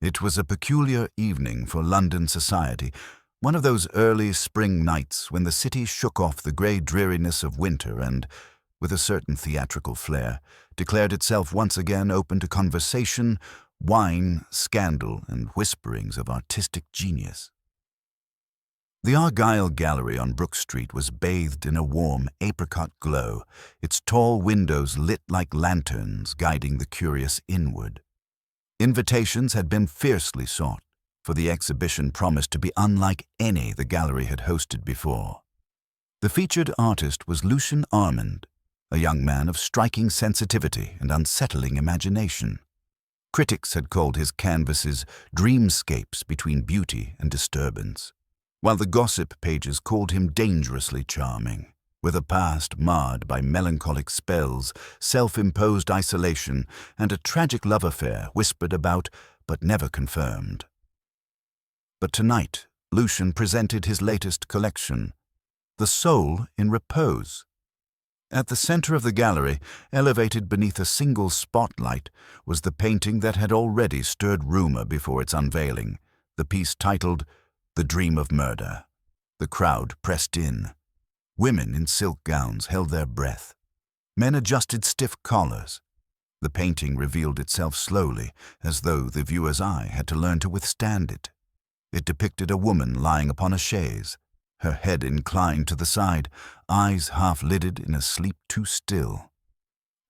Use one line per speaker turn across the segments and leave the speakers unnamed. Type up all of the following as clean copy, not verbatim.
It was a peculiar evening for London society, one of those early spring nights when the city shook off the grey dreariness of winter and, with a certain theatrical flair, declared itself once again open to conversation, wine, scandal, and whisperings of artistic genius. The Argyle Gallery on Brook Street was bathed in a warm apricot glow, its tall windows lit like lanterns guiding the curious inward. Invitations had been fiercely sought, for the exhibition promised to be unlike any the gallery had hosted before. The featured artist was Lucien Armand, a young man of striking sensitivity and unsettling imagination. Critics had called his canvases dreamscapes between beauty and disturbance, while the gossip pages called him dangerously charming, with a past marred by melancholic spells, self-imposed isolation, and a tragic love affair whispered about but never confirmed. But tonight, Lucien presented his latest collection, The Soul in Repose. At the center of the gallery, elevated beneath a single spotlight, was the painting that had already stirred rumor before its unveiling, the piece titled The Dream of Murder. The crowd pressed in. Women in silk gowns held their breath. Men adjusted stiff collars. The painting revealed itself slowly, as though the viewer's eye had to learn to withstand it. It depicted a woman lying upon a chaise, her head inclined to the side, eyes half-lidded in a sleep too still.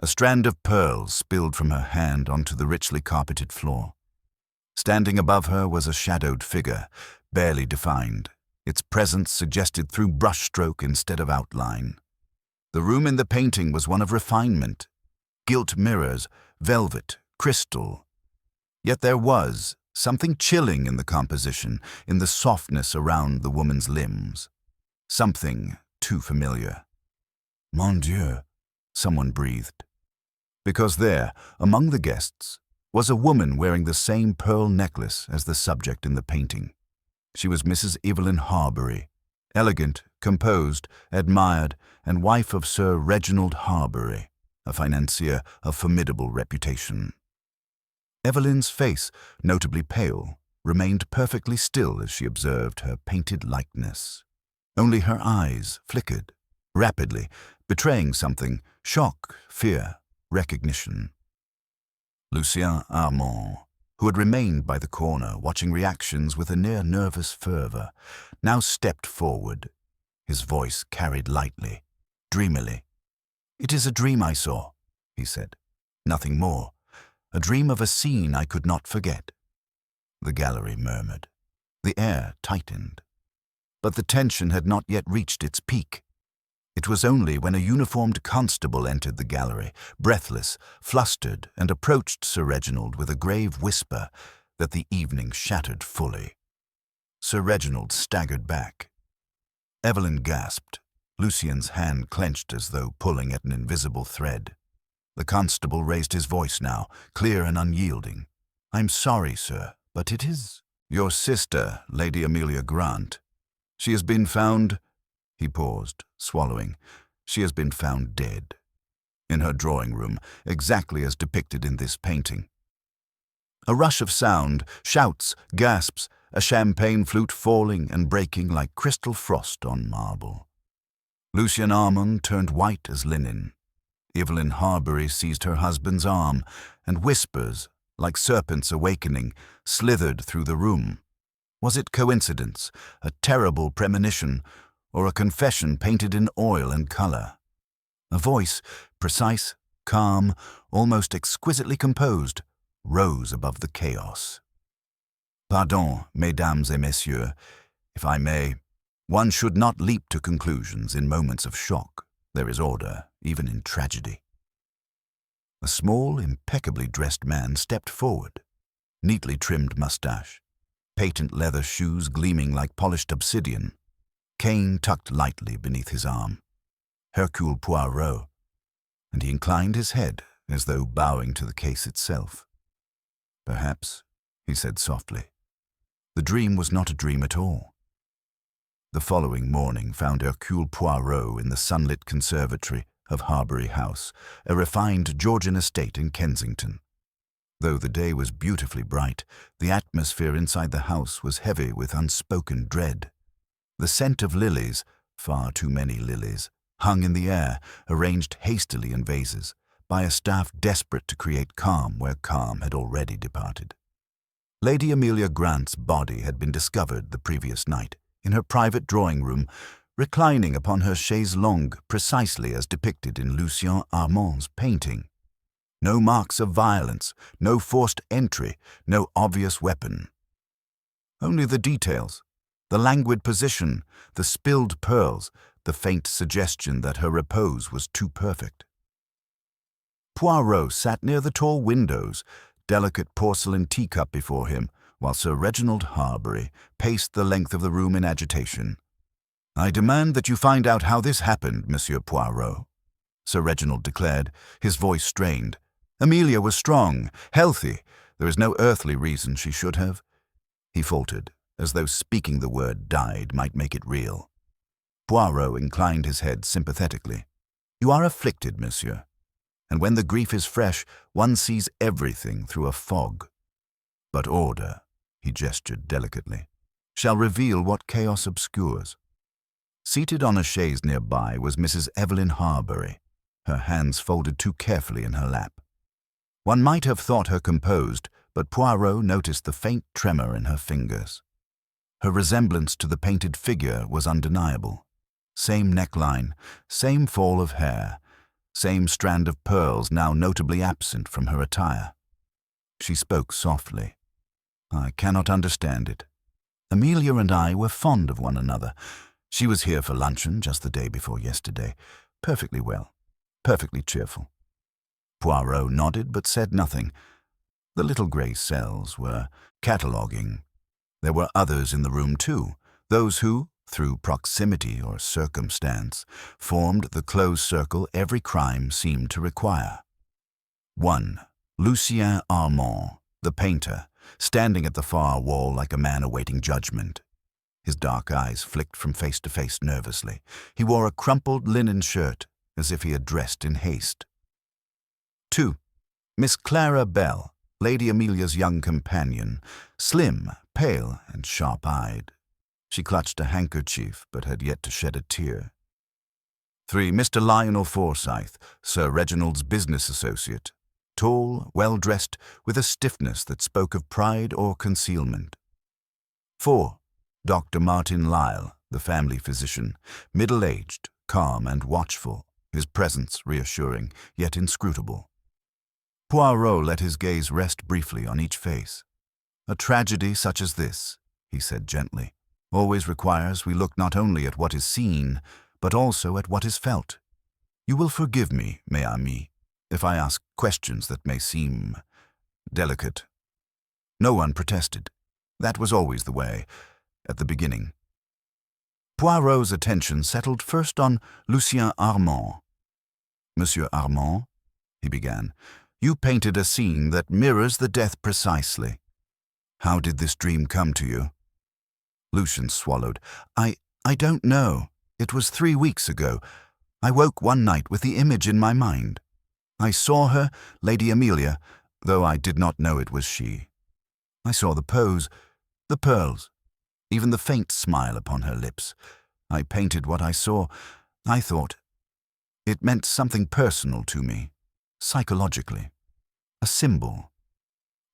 A strand of pearls spilled from her hand onto the richly carpeted floor. Standing above her was a shadowed figure, barely defined, its presence suggested through brushstroke instead of outline. The room in the painting was one of refinement, gilt mirrors, velvet, crystal. Yet there was something chilling in the composition, in the softness around the woman's limbs. Something too familiar. Mon Dieu, someone breathed. Because there, among the guests, was a woman wearing the same pearl necklace as the subject in the painting. She was Mrs. Evelyn Harbury, elegant, composed, admired, and wife of Sir Reginald Harbury, a financier of formidable reputation. Evelyn's face, notably pale, remained perfectly still as she observed her painted likeness. Only her eyes flickered, rapidly, betraying something: shock, fear, recognition. Lucien Armand, who had remained by the corner watching reactions with a near-nervous fervor, now stepped forward. His voice carried lightly, dreamily. "It is a dream I saw," he said. "Nothing more. A dream of a scene I could not forget." The gallery murmured. The air tightened. But the tension had not yet reached its peak. It was only when a uniformed constable entered the gallery, breathless, flustered, and approached Sir Reginald with a grave whisper, that the evening shattered fully. Sir Reginald staggered back. Evelyn gasped. Lucien's hand clenched as though pulling at an invisible thread. The constable raised his voice now, clear and unyielding. "I'm sorry, sir, but it is your sister, Lady Amelia Grant. She has been found—" He paused, swallowing. "She has been found dead. In her drawing room, exactly as depicted in this painting." A rush of sound, shouts, gasps, a champagne flute falling and breaking like crystal frost on marble. Lucien Armand turned white as linen. Evelyn Harbury seized her husband's arm, and whispers, like serpents awakening, slithered through the room. Was it coincidence, a terrible premonition, or a confession painted in oil and color? A voice, precise, calm, almost exquisitely composed, rose above the chaos. "Pardon, mesdames et messieurs, if I may. One should not leap to conclusions in moments of shock. There is order, even in tragedy." A small, impeccably dressed man stepped forward, neatly trimmed mustache, patent leather shoes gleaming like polished obsidian, cane tucked lightly beneath his arm. Hercule Poirot, and he inclined his head as though bowing to the case itself. "Perhaps," he said softly, "the dream was not a dream at all." The following morning found Hercule Poirot in the sunlit conservatory of Harbury House, a refined Georgian estate in Kensington. Though the day was beautifully bright, the atmosphere inside the house was heavy with unspoken dread. The scent of lilies, far too many lilies, hung in the air, arranged hastily in vases, by a staff desperate to create calm where calm had already departed. Lady Amelia Grant's body had been discovered the previous night, in her private drawing-room, reclining upon her chaise longue precisely as depicted in Lucien Armand's painting. No marks of violence, no forced entry, no obvious weapon. Only the details, the languid position, the spilled pearls, the faint suggestion that her repose was too perfect. Poirot sat near the tall windows, delicate porcelain teacup before him, while Sir Reginald Harbury paced the length of the room in agitation. "I demand that you find out how this happened, Monsieur Poirot," Sir Reginald declared, his voice strained. "Amelia was strong, healthy. There is no earthly reason she should have." He faltered, as though speaking the word died might make it real. Poirot inclined his head sympathetically. "You are afflicted, monsieur. And when the grief is fresh, one sees everything through a fog. But order," he gestured delicately, "shall reveal what chaos obscures." Seated on a chaise nearby was Mrs. Evelyn Harbury, her hands folded too carefully in her lap. One might have thought her composed, but Poirot noticed the faint tremor in her fingers. Her resemblance to the painted figure was undeniable. Same neckline, same fall of hair, same strand of pearls now notably absent from her attire. She spoke softly. "I cannot understand it. Amelia and I were fond of one another. She was here for luncheon just the day before yesterday. Perfectly well, perfectly cheerful." Poirot nodded but said nothing. The little grey cells were cataloguing. There were others in the room too, those who, through proximity or circumstance, formed the close circle every crime seemed to require. 1. Lucien Armand, the painter, standing at the far wall like a man awaiting judgment. His dark eyes flicked from face to face nervously. He wore a crumpled linen shirt, as if he had dressed in haste. 2. Miss Clara Bell, Lady Amelia's young companion, slim, pale, and sharp-eyed. She clutched a handkerchief, but had yet to shed a tear. 3. Mr. Lionel Forsyth, Sir Reginald's business associate, tall, well-dressed, with a stiffness that spoke of pride or concealment. 4. Dr. Martin Lisle, the family physician, middle-aged, calm and watchful, his presence reassuring, yet inscrutable. Poirot let his gaze rest briefly on each face. "A tragedy such as this," he said gently, "always requires we look not only at what is seen, but also at what is felt. You will forgive me, mes amis, if I ask questions that may seem delicate." No one protested. That was always the way, at the beginning. Poirot's attention settled first on Lucien Armand. "Monsieur Armand," he began, "you painted a scene that mirrors the death precisely. How did this dream come to you?" Lucien swallowed. I don't know. It was 3 weeks ago. I woke one night with the image in my mind. I saw her, Lady Amelia, though I did not know it was she. I saw the pose, the pearls, even the faint smile upon her lips. I painted what I saw. I thought it meant something personal to me, psychologically, a symbol."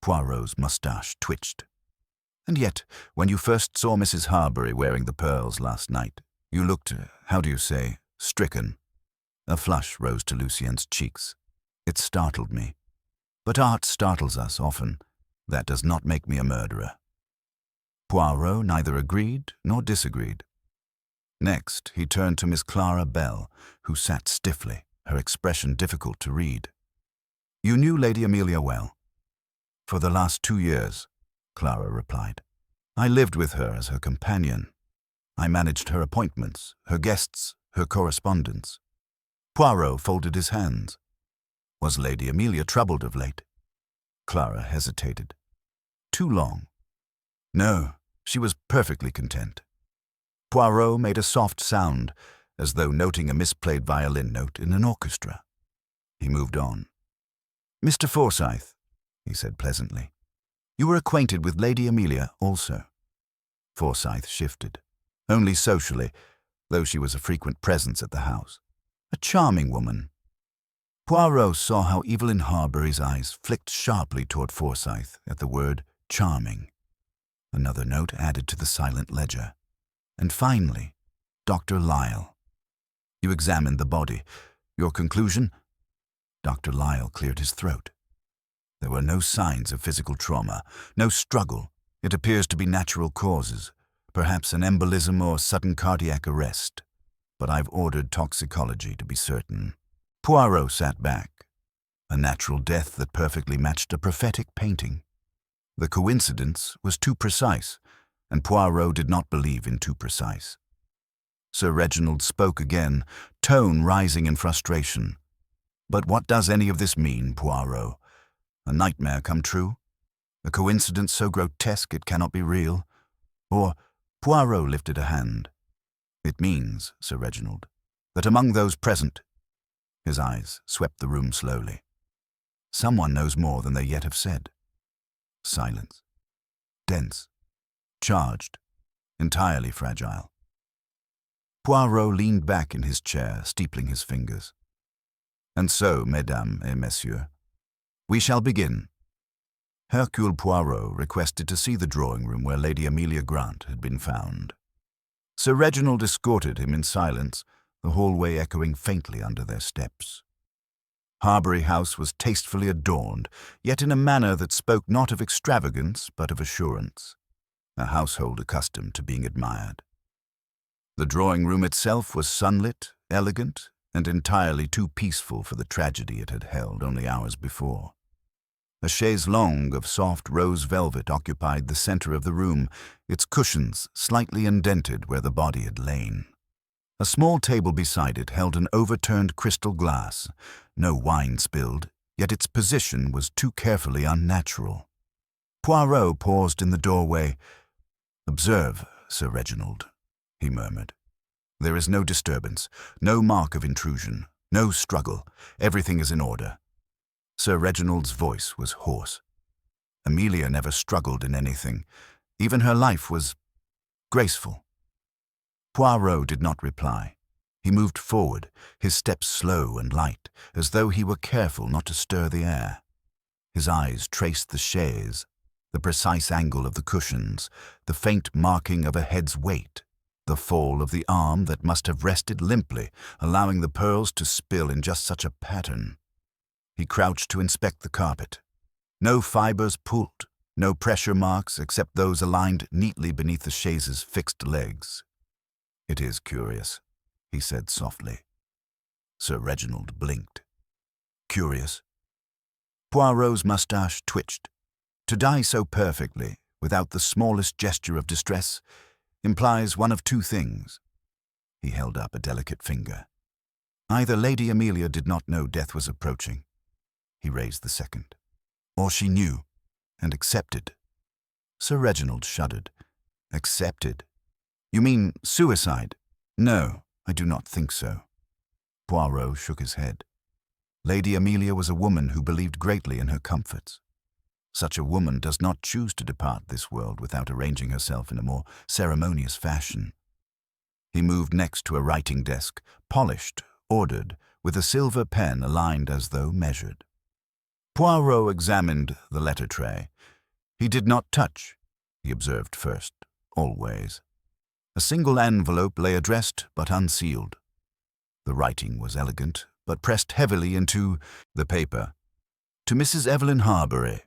Poirot's moustache twitched. "And yet, when you first saw Mrs. Harbury wearing the pearls last night, you looked, how do you say, stricken." A flush rose to Lucien's cheeks. "It startled me. But art startles us often. That does not make me a murderer." Poirot neither agreed nor disagreed. Next, he turned to Miss Clara Bell, who sat stiffly, her expression difficult to read. "You knew Lady Amelia well?" "For the last 2 years," Clara replied. "I lived with her as her companion. I managed her appointments, her guests, her correspondence." Poirot folded his hands. Was Lady Amelia troubled of late? Clara hesitated. "Too long." "No, she was perfectly content." Poirot made a soft sound, as though noting a misplayed violin note in an orchestra. He moved on. "Mr. Forsyth, he said pleasantly. You were acquainted with Lady Amelia also. Forsyth shifted. Only socially, though she was a frequent presence at the house. A charming woman. Poirot saw how Evelyn Harbury's eyes flicked sharply toward Forsyth at the word charming. Another note added to the silent ledger. And finally, Dr. Lyle. You examined the body. Your conclusion? Dr. Lyle cleared his throat. There were no signs of physical trauma, no struggle. It appears to be natural causes, perhaps an embolism or sudden cardiac arrest. But I've ordered toxicology to be certain. Poirot sat back. A natural death that perfectly matched a prophetic painting. The coincidence was too precise, and Poirot did not believe in too precise. Sir Reginald spoke again, tone rising in frustration. But what does any of this mean, Poirot? A nightmare come true? A coincidence so grotesque it cannot be real? Or, Poirot lifted a hand. It means, Sir Reginald, that among those present, his eyes swept the room slowly. Someone knows more than they yet have said. Silence. Dense. Charged. Entirely fragile. Poirot leaned back in his chair, steepling his fingers. And so, mesdames et messieurs, we shall begin. Hercule Poirot requested to see the drawing-room where Lady Amelia Grant had been found. Sir Reginald escorted him in silence, the hallway echoing faintly under their steps. Harbury House was tastefully adorned, yet in a manner that spoke not of extravagance but of assurance, a household accustomed to being admired. The drawing-room itself was sunlit, elegant, and entirely too peaceful for the tragedy it had held only hours before. A chaise longue of soft rose velvet occupied the center of the room, its cushions slightly indented where the body had lain. A small table beside it held an overturned crystal glass, no wine spilled, yet its position was too carefully unnatural. Poirot paused in the doorway. "Observe, Sir Reginald," he murmured. "There is no disturbance, no mark of intrusion, no struggle. Everything is in order." Sir Reginald's voice was hoarse. Amelia never struggled in anything. Even her life was graceful. Poirot did not reply. He moved forward, his steps slow and light, as though he were careful not to stir the air. His eyes traced the chaise, the precise angle of the cushions, the faint marking of a head's weight, the fall of the arm that must have rested limply, allowing the pearls to spill in just such a pattern. He crouched to inspect the carpet. No fibers pulled, no pressure marks except those aligned neatly beneath the chaise's fixed legs. "It is curious," he said softly. Sir Reginald blinked. "Curious?" Poirot's mustache twitched. To die so perfectly, without the smallest gesture of distress, implies one of two things. He held up a delicate finger. Either Lady Amelia did not know death was approaching. He raised the second. Or she knew, and accepted. Sir Reginald shuddered. "Accepted? You mean suicide?" "No, I do not think so." Poirot shook his head. Lady Amelia was a woman who believed greatly in her comforts. Such a woman does not choose to depart this world without arranging herself in a more ceremonious fashion. He moved next to a writing desk, polished, ordered, with a silver pen aligned as though measured. Poirot examined the letter tray. He did not touch, he observed first, always. A single envelope lay addressed but unsealed. The writing was elegant, but pressed heavily into the paper. "To Mrs. Evelyn Harbury."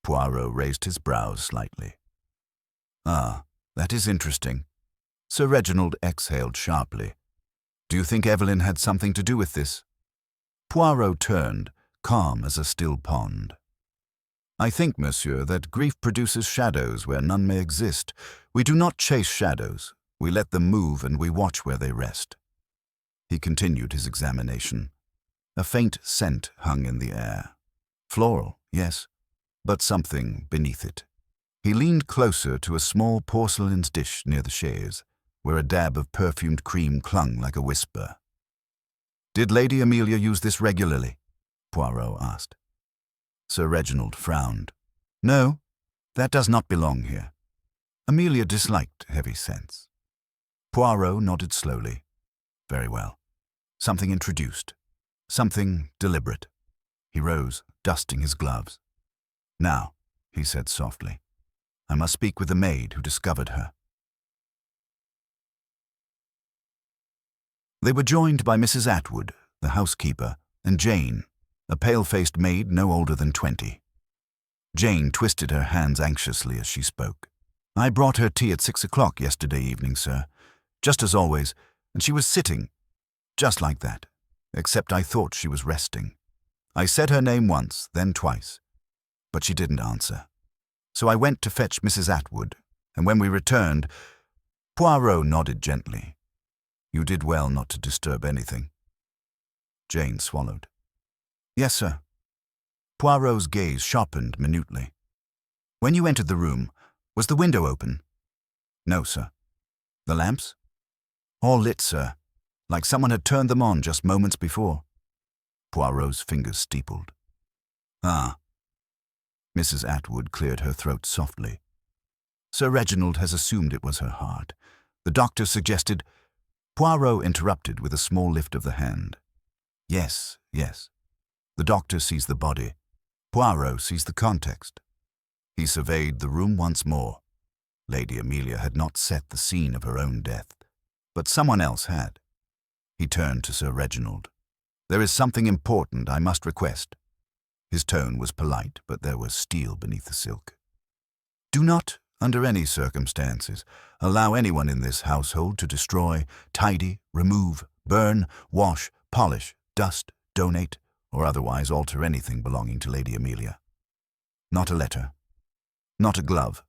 Poirot raised his brows slightly. "Ah, that is interesting." Sir Reginald exhaled sharply. "Do you think Evelyn had something to do with this?" Poirot turned, calm as a still pond. "I think, monsieur, that grief produces shadows where none may exist. We do not chase shadows. We let them move and we watch where they rest." He continued his examination. A faint scent hung in the air. Floral, yes, but something beneath it. He leaned closer to a small porcelain dish near the chaise, where a dab of perfumed cream clung like a whisper. "Did Lady Amelia use this regularly?" Poirot asked. Sir Reginald frowned. No, that does not belong here. Amelia disliked heavy scents. Poirot nodded slowly. Very well. Something introduced. Something deliberate. He rose, dusting his gloves. Now, he said softly, I must speak with the maid who discovered her. They were joined by Mrs. Atwood, the housekeeper, and Jane, a pale-faced maid no older than 20. Jane twisted her hands anxiously as she spoke. I brought her tea at 6 o'clock yesterday evening, sir, just as always, and she was sitting, just like that, except I thought she was resting. I said her name once, then twice, but she didn't answer. So I went to fetch Mrs. Atwood, and when we returned, Poirot nodded gently. You did well not to disturb anything. Jane swallowed. Yes, sir. Poirot's gaze sharpened minutely. When you entered the room, was the window open? No, sir. The lamps? All lit, sir, like someone had turned them on just moments before. Poirot's fingers steepled. Ah. Mrs. Atwood cleared her throat softly. Sir Reginald has assumed it was her heart. The doctor suggested. Poirot interrupted with a small lift of the hand. Yes, yes. The doctor sees the body. Poirot sees the context. He surveyed the room once more. Lady Amelia had not set the scene of her own death, but someone else had. He turned to Sir Reginald. There is something important I must request. His tone was polite, but there was steel beneath the silk. Do not, under any circumstances, allow anyone in this household to destroy, tidy, remove, burn, wash, polish, dust, donate, or otherwise alter anything belonging to Lady Amelia. Not a letter. Not a glove.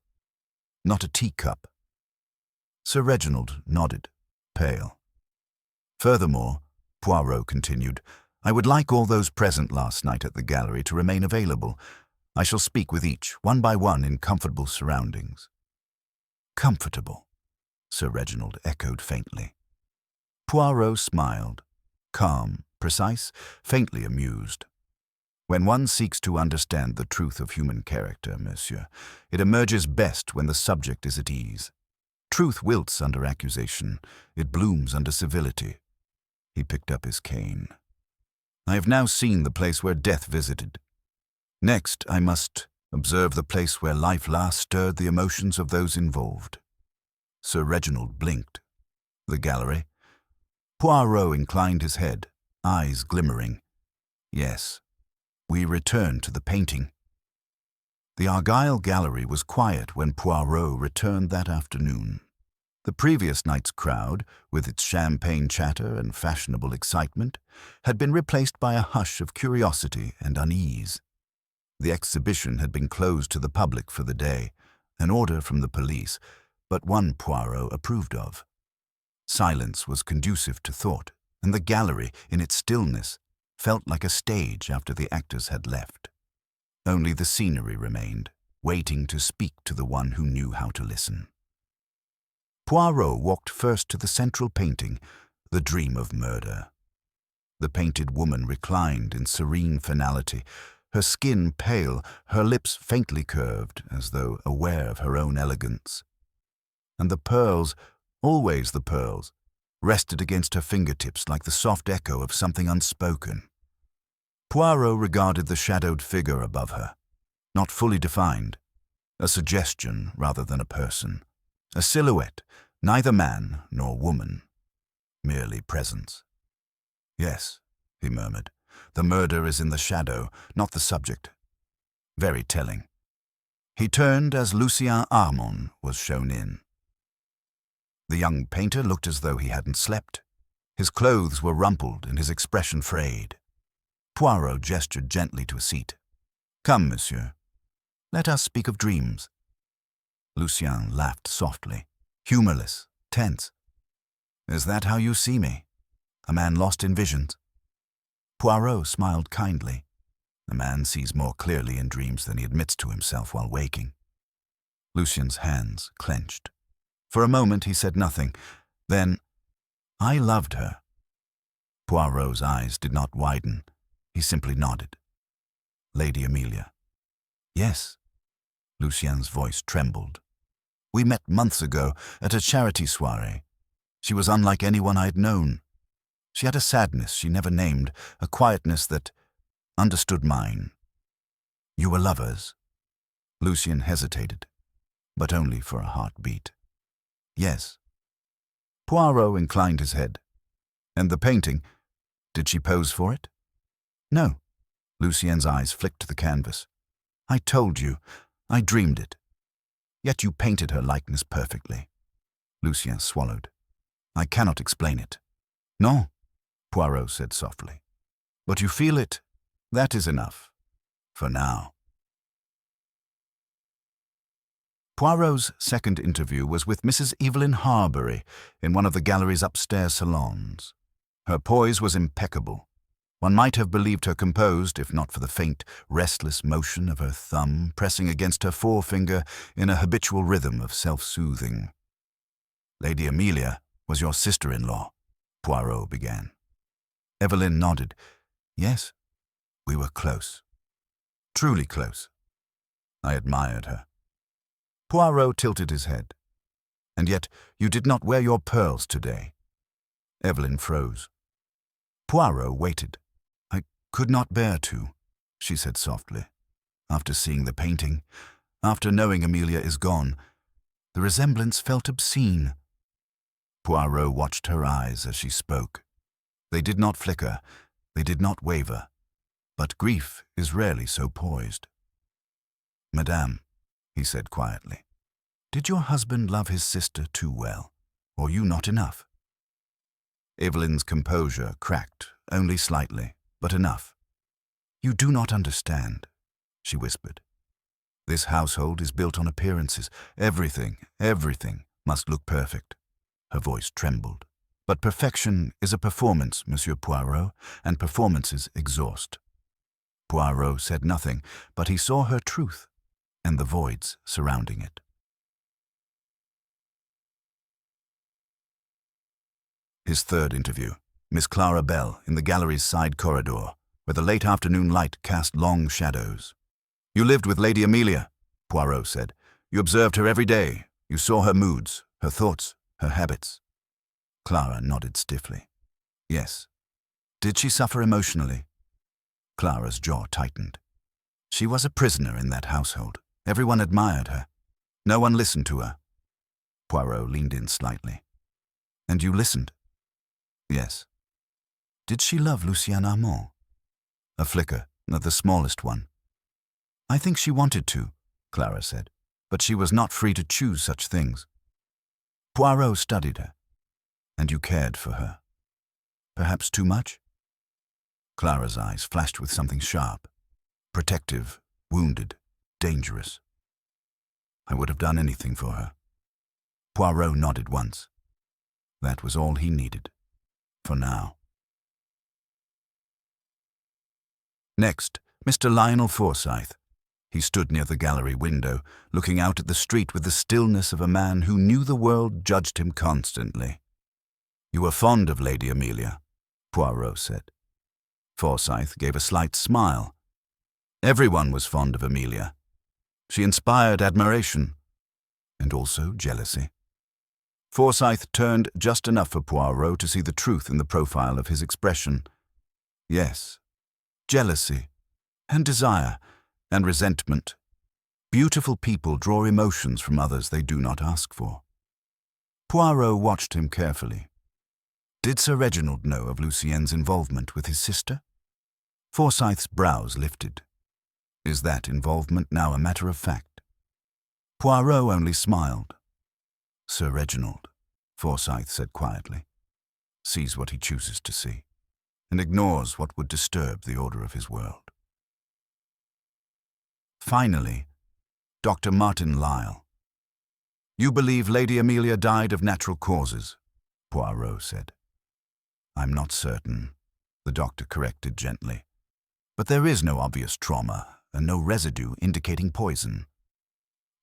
Not a teacup. Sir Reginald nodded, pale. Furthermore, Poirot continued, I would like all those present last night at the gallery to remain available. I shall speak with each, one by one, in comfortable surroundings. Comfortable, Sir Reginald echoed faintly. Poirot smiled, calm, precise, faintly amused. When one seeks to understand the truth of human character, monsieur, it emerges best when the subject is at ease. Truth wilts under accusation. It blooms under civility. He picked up his cane. I have now seen the place where death visited. Next, I must observe the place where life last stirred the emotions of those involved. Sir Reginald blinked. The gallery? Poirot inclined his head, eyes glimmering. Yes. We returned to the painting. The Argyle Gallery was quiet when Poirot returned that afternoon. The previous night's crowd, with its champagne chatter and fashionable excitement, had been replaced by a hush of curiosity and unease. The exhibition had been closed to the public for the day, an order from the police, but one Poirot approved of. Silence was conducive to thought, and the gallery, in its stillness, felt like a stage after the actors had left. Only the scenery remained, waiting to speak to the one who knew how to listen. Poirot walked first to the central painting, The Dream of Murder. The painted woman reclined in serene finality, her skin pale, her lips faintly curved, as though aware of her own elegance. And the pearls, always the pearls, rested against her fingertips like the soft echo of something unspoken. Poirot regarded the shadowed figure above her, not fully defined, a suggestion rather than a person, a silhouette, neither man nor woman, merely presence. Yes, he murmured, the murder is in the shadow, not the subject. Very telling. He turned as Lucien Armand was shown in. The young painter looked as though he hadn't slept. His clothes were rumpled and his expression frayed. Poirot gestured gently to a seat. Come, monsieur. Let us speak of dreams. Lucien laughed softly, humorless, tense. Is that how you see me? A man lost in visions? Poirot smiled kindly. A man sees more clearly in dreams than he admits to himself while waking. Lucien's hands clenched. For a moment he said nothing. Then, I loved her. Poirot's eyes did not widen. He simply nodded. Lady Amelia. Yes. Lucien's voice trembled. We met months ago at a charity soirée. She was unlike anyone I'd known. She had a sadness she never named, a quietness that understood mine. You were lovers? Lucien hesitated, but only for a heartbeat. Yes. Poirot inclined his head. And the painting, did she pose for it? No. Lucien's eyes flicked to the canvas. I told you, I dreamed it. Yet you painted her likeness perfectly. Lucien swallowed. I cannot explain it. No, Poirot said softly. But you feel it. That is enough. For now. Poirot's second interview was with Mrs. Evelyn Harbury in one of the gallery's upstairs salons. Her poise was impeccable. One might have believed her composed, if not for the faint, restless motion of her thumb pressing against her forefinger in a habitual rhythm of self-soothing. Lady Amelia was your sister-in-law, Poirot began. Evelyn nodded. Yes, we were close. Truly close. I admired her. Poirot tilted his head. And yet you did not wear your pearls today. Evelyn froze. Poirot waited. I could not bear to, she said softly. After seeing the painting, after knowing Amelia is gone, the resemblance felt obscene. Poirot watched her eyes as she spoke. They did not flicker, they did not waver. But grief is rarely so poised. Madame, he said quietly, did your husband love his sister too well, or you not enough? Evelyn's composure cracked, only slightly, but enough. You do not understand, she whispered. This household is built on appearances. Everything must look perfect. Her voice trembled. But perfection is a performance, Monsieur Poirot, and performances exhaust. Poirot said nothing, but he saw her truth and the voids surrounding it. His third interview, Miss Clara Bell, in the gallery's side corridor, where the late afternoon light cast long shadows. You lived with Lady Amelia, Poirot said. You observed her every day. You saw her moods, her thoughts, her habits. Clara nodded stiffly. Yes. Did she suffer emotionally? Clara's jaw tightened. She was a prisoner in that household. Everyone admired her. No one listened to her. Poirot leaned in slightly. And you listened? Yes. Did she love Lucien Armand? A flicker, not the smallest one. I think she wanted to, Clara said, but she was not free to choose such things. Poirot studied her. And you cared for her. Perhaps too much? Clara's eyes flashed with something sharp, protective, wounded, dangerous. I would have done anything for her. Poirot nodded once. That was all he needed. For now. Next, Mr. Lionel Forsyth. He stood near the gallery window, looking out at the street with the stillness of a man who knew the world judged him constantly. You were fond of Lady Amelia, Poirot said. Forsyth gave a slight smile. Everyone was fond of Amelia. She inspired admiration, and also jealousy. Forsyth turned just enough for Poirot to see the truth in the profile of his expression. Yes, jealousy, and desire, and resentment. Beautiful people draw emotions from others they do not ask for. Poirot watched him carefully. Did Sir Reginald know of Lucien's involvement with his sister? Forsyth's brows lifted. Is that involvement now a matter of fact? Poirot only smiled. Sir Reginald, Forsyth said quietly, sees what he chooses to see, and ignores what would disturb the order of his world. Finally, Dr. Martin Lisle. You believe Lady Amelia died of natural causes, Poirot said. I'm not certain, the doctor corrected gently. But there is no obvious trauma and no residue indicating poison.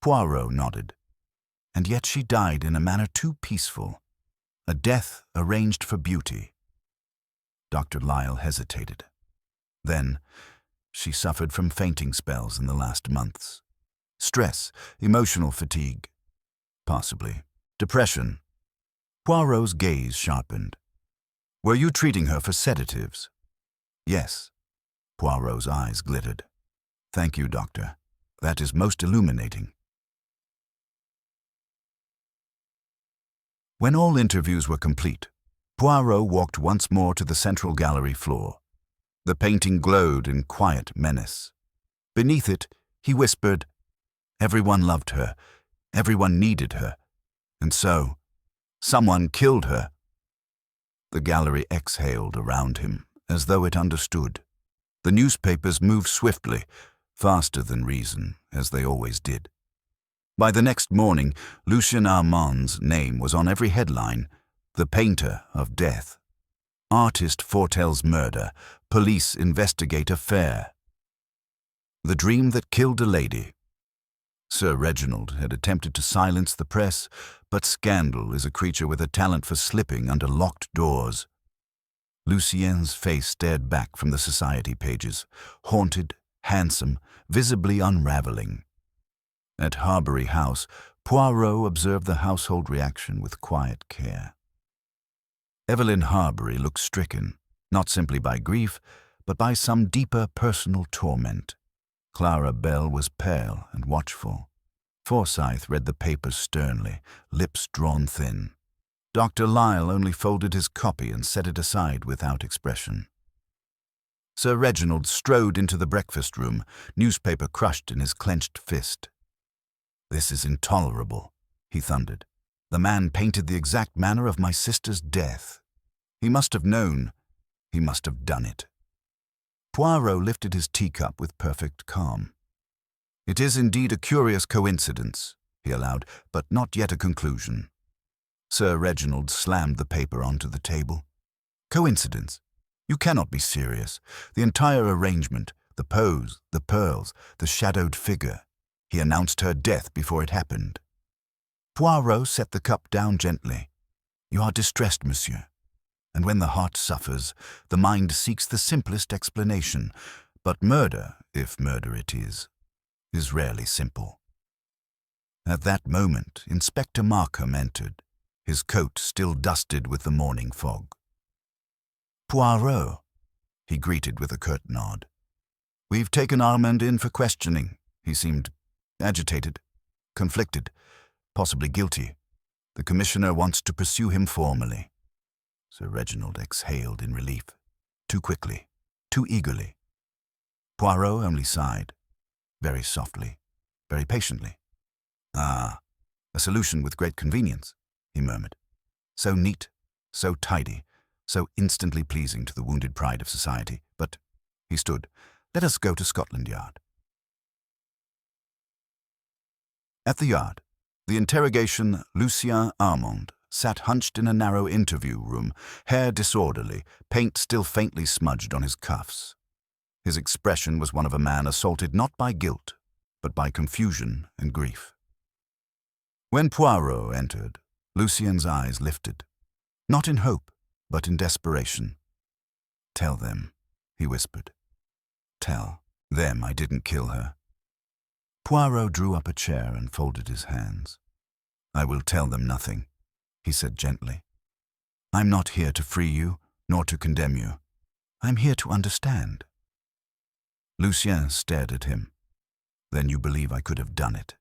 Poirot nodded. And yet she died in a manner too peaceful, a death arranged for beauty. Dr. Lisle hesitated. Then, She suffered from fainting spells in the last months. Stress, emotional fatigue, possibly depression. Poirot's gaze sharpened. Were you treating her for sedatives? Yes. Poirot's eyes glittered. Thank you, Doctor. That is most illuminating. When all interviews were complete, Poirot walked once more to the central gallery floor. The painting glowed in quiet menace. Beneath it, he whispered, "Everyone loved her. Everyone needed her. And so, someone killed her." The gallery exhaled around him, as though it understood. The newspapers moved swiftly, faster than reason, as they always did. By the next morning, Lucien Armand's name was on every headline: the painter of death. Artist foretells murder. Police investigate affair. The dream that killed a lady. Sir Reginald had attempted to silence the press, but scandal is a creature with a talent for slipping under locked doors. Lucien's face stared back from the society pages, haunted, handsome, visibly unraveling. At Harbury House, Poirot observed the household reaction with quiet care. Evelyn Harbury looked stricken, not simply by grief, but by some deeper personal torment. Clara Bell was pale and watchful. Forsyth read the papers sternly, lips drawn thin. Dr. Lyle only folded his copy and set it aside without expression. Sir Reginald strode into the breakfast room, newspaper crushed in his clenched fist. "This is intolerable," he thundered. "The man painted the exact manner of my sister's death. He must have known. He must have done it." Poirot lifted his teacup with perfect calm. "It is indeed a curious coincidence," he allowed, "but not yet a conclusion." Sir Reginald slammed the paper onto the table. "Coincidence? You cannot be serious. The entire arrangement, the pose, the pearls, the shadowed figure. He announced her death before it happened." Poirot set the cup down gently. "You are distressed, monsieur. And when the heart suffers, the mind seeks the simplest explanation. But murder, if murder it is rarely simple." At that moment, Inspector Markham entered, his coat still dusted with the morning fog. "Poirot," he greeted with a curt nod. "We've taken Armand in for questioning. He seemed agitated, conflicted, possibly guilty. The commissioner wants to pursue him formally." Sir Reginald exhaled in relief. Too quickly, too eagerly. Poirot only sighed, very softly, very patiently. "Ah, a solution with great convenience," he murmured. "So neat, so tidy, so instantly pleasing to the wounded pride of society. But," he stood, "let us go to Scotland Yard." At the Yard, the interrogation Lucien Armand sat hunched in a narrow interview room, hair disorderly, paint still faintly smudged on his cuffs. His expression was one of a man assaulted not by guilt, but by confusion and grief. When Poirot entered, Lucien's eyes lifted, not in hope, but in desperation. "Tell them," he whispered. "Tell them I didn't kill her." Poirot drew up a chair and folded his hands. "I will tell them nothing," he said gently. "I'm not here to free you, nor to condemn you. I'm here to understand." Lucien stared at him. "Then you believe I could have done it?"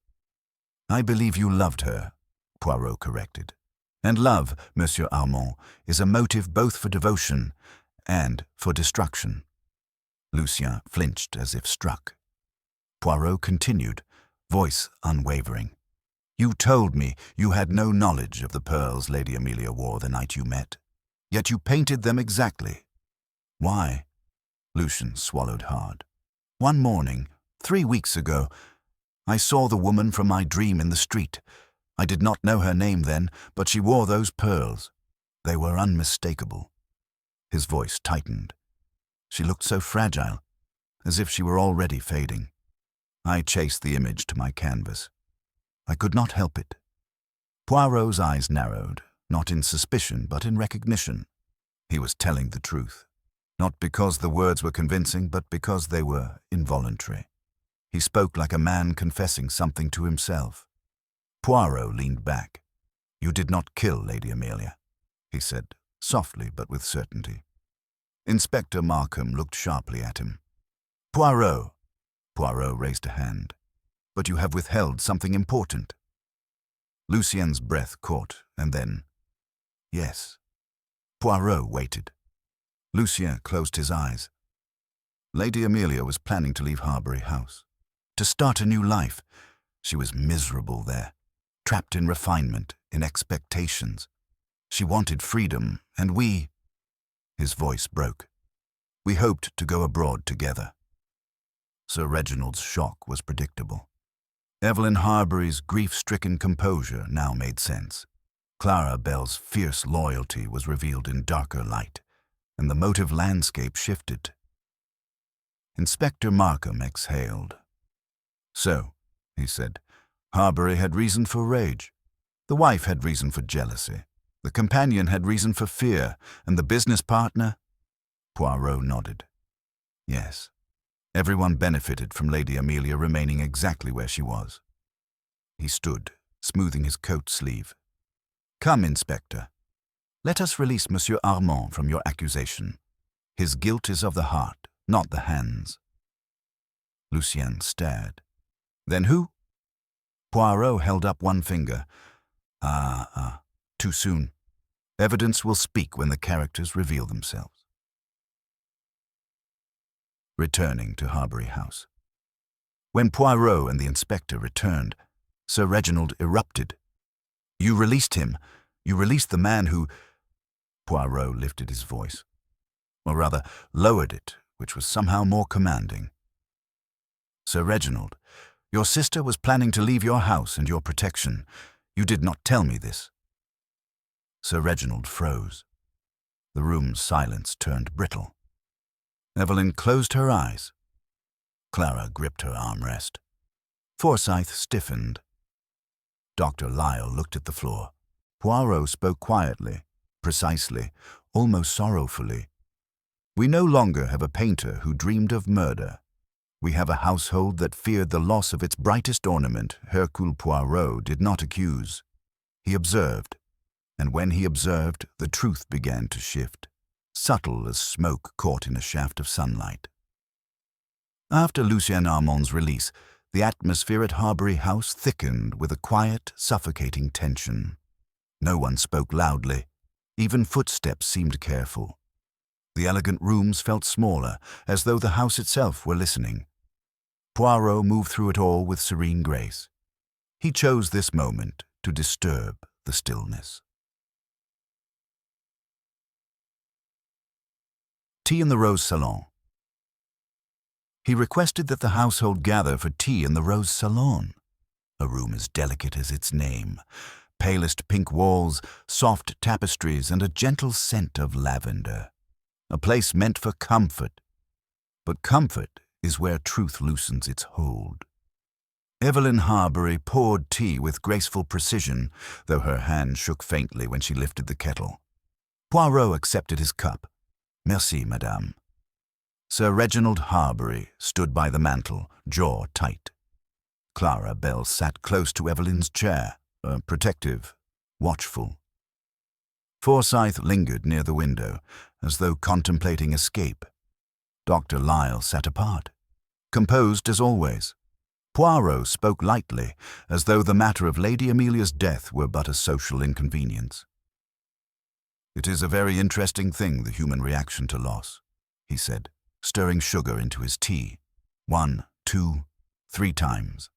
"I believe you loved her," Poirot corrected. "And love, Monsieur Armand, is a motive both for devotion and for destruction." Lucien flinched as if struck. Poirot continued, voice unwavering. "You told me you had no knowledge of the pearls Lady Amelia wore the night you met. Yet you painted them exactly. Why?" Lucien swallowed hard. "One morning, 3 weeks ago, I saw the woman from my dream in the street. I did not know her name then, but she wore those pearls. They were unmistakable." His voice tightened. She looked so fragile, as if she were already fading. I chased the image to my canvas. I could not help it. Poirot's eyes narrowed, not in suspicion, but in recognition. He was telling the truth. not because the words were convincing, but because they were involuntary. He spoke like a man confessing something to himself. Poirot leaned back. "You did not kill Lady Amelia," he said, softly but with certainty. Inspector Markham looked sharply at him. "Poirot!" Poirot raised a hand. "But you have withheld something important." Lucien's breath caught, and then, "Yes." Poirot waited. Lucien closed his eyes. Lady Amelia was planning to leave Harbury House, to start a new life. She was miserable there, trapped in refinement, in expectations. She wanted freedom, and we— His voice broke. "We hoped to go abroad together." Sir Reginald's shock was predictable. Evelyn Harbury's grief-stricken composure now made sense. Clara Belle's fierce loyalty was revealed in darker light, and the motive landscape shifted. Inspector Markham exhaled. "So," he said, "Harbury had reason for rage. The wife had reason for jealousy. The companion had reason for fear, and the business partner—" Poirot nodded. "Yes. Everyone benefited from Lady Amelia remaining exactly where she was." He stood, smoothing his coat sleeve. "Come, Inspector. Let us release Monsieur Armand from your accusation. His guilt is of the heart, not the hands." Lucien stared. "Then who?" Poirot held up one finger. Too soon. Evidence will speak when the characters reveal themselves." Returning to Harbury House. When Poirot and the inspector returned, Sir Reginald erupted. "You released him. You released the man who—" Poirot lifted his voice, or rather lowered it, which was somehow more commanding. "Sir Reginald, your sister was planning to leave your house and your protection. You did not tell me this." Sir Reginald froze. The room's silence turned brittle. Evelyn closed her eyes. Clara gripped her armrest. Forsyth stiffened. Dr. Lyle looked at the floor. Poirot spoke quietly, precisely, almost sorrowfully. "We no longer have a painter who dreamed of murder. We have a household that feared the loss of its brightest ornament. Hercule Poirot did not accuse. He observed, and when he observed, the truth began to shift, subtle as smoke caught in a shaft of sunlight." After Lucien Armand's release, the atmosphere at Harbury House thickened with a quiet, suffocating tension. No one spoke loudly. Even footsteps seemed careful. The elegant rooms felt smaller, as though the house itself were listening. Poirot moved through it all with serene grace. He chose this moment to disturb the stillness. Tea in the Rose Salon. He requested that the household gather for tea in the Rose Salon, a room as delicate as its name, palest pink walls, soft tapestries, and a gentle scent of lavender. A place meant for comfort. But comfort is where truth loosens its hold. Evelyn Harbury poured tea with graceful precision, though her hand shook faintly when she lifted the kettle. Poirot accepted his cup. "Merci, madame." Sir Reginald Harbury stood by the mantel, jaw tight. Clara Belle sat close to Evelyn's chair, protective, watchful. Forsyth lingered near the window, as though contemplating escape. Dr. Lyle sat apart, composed as always. Poirot spoke lightly, as though the matter of Lady Amelia's death were but a social inconvenience. "It is a very interesting thing, the human reaction to loss," he said, stirring sugar into his tea. 1, 2, 3 times.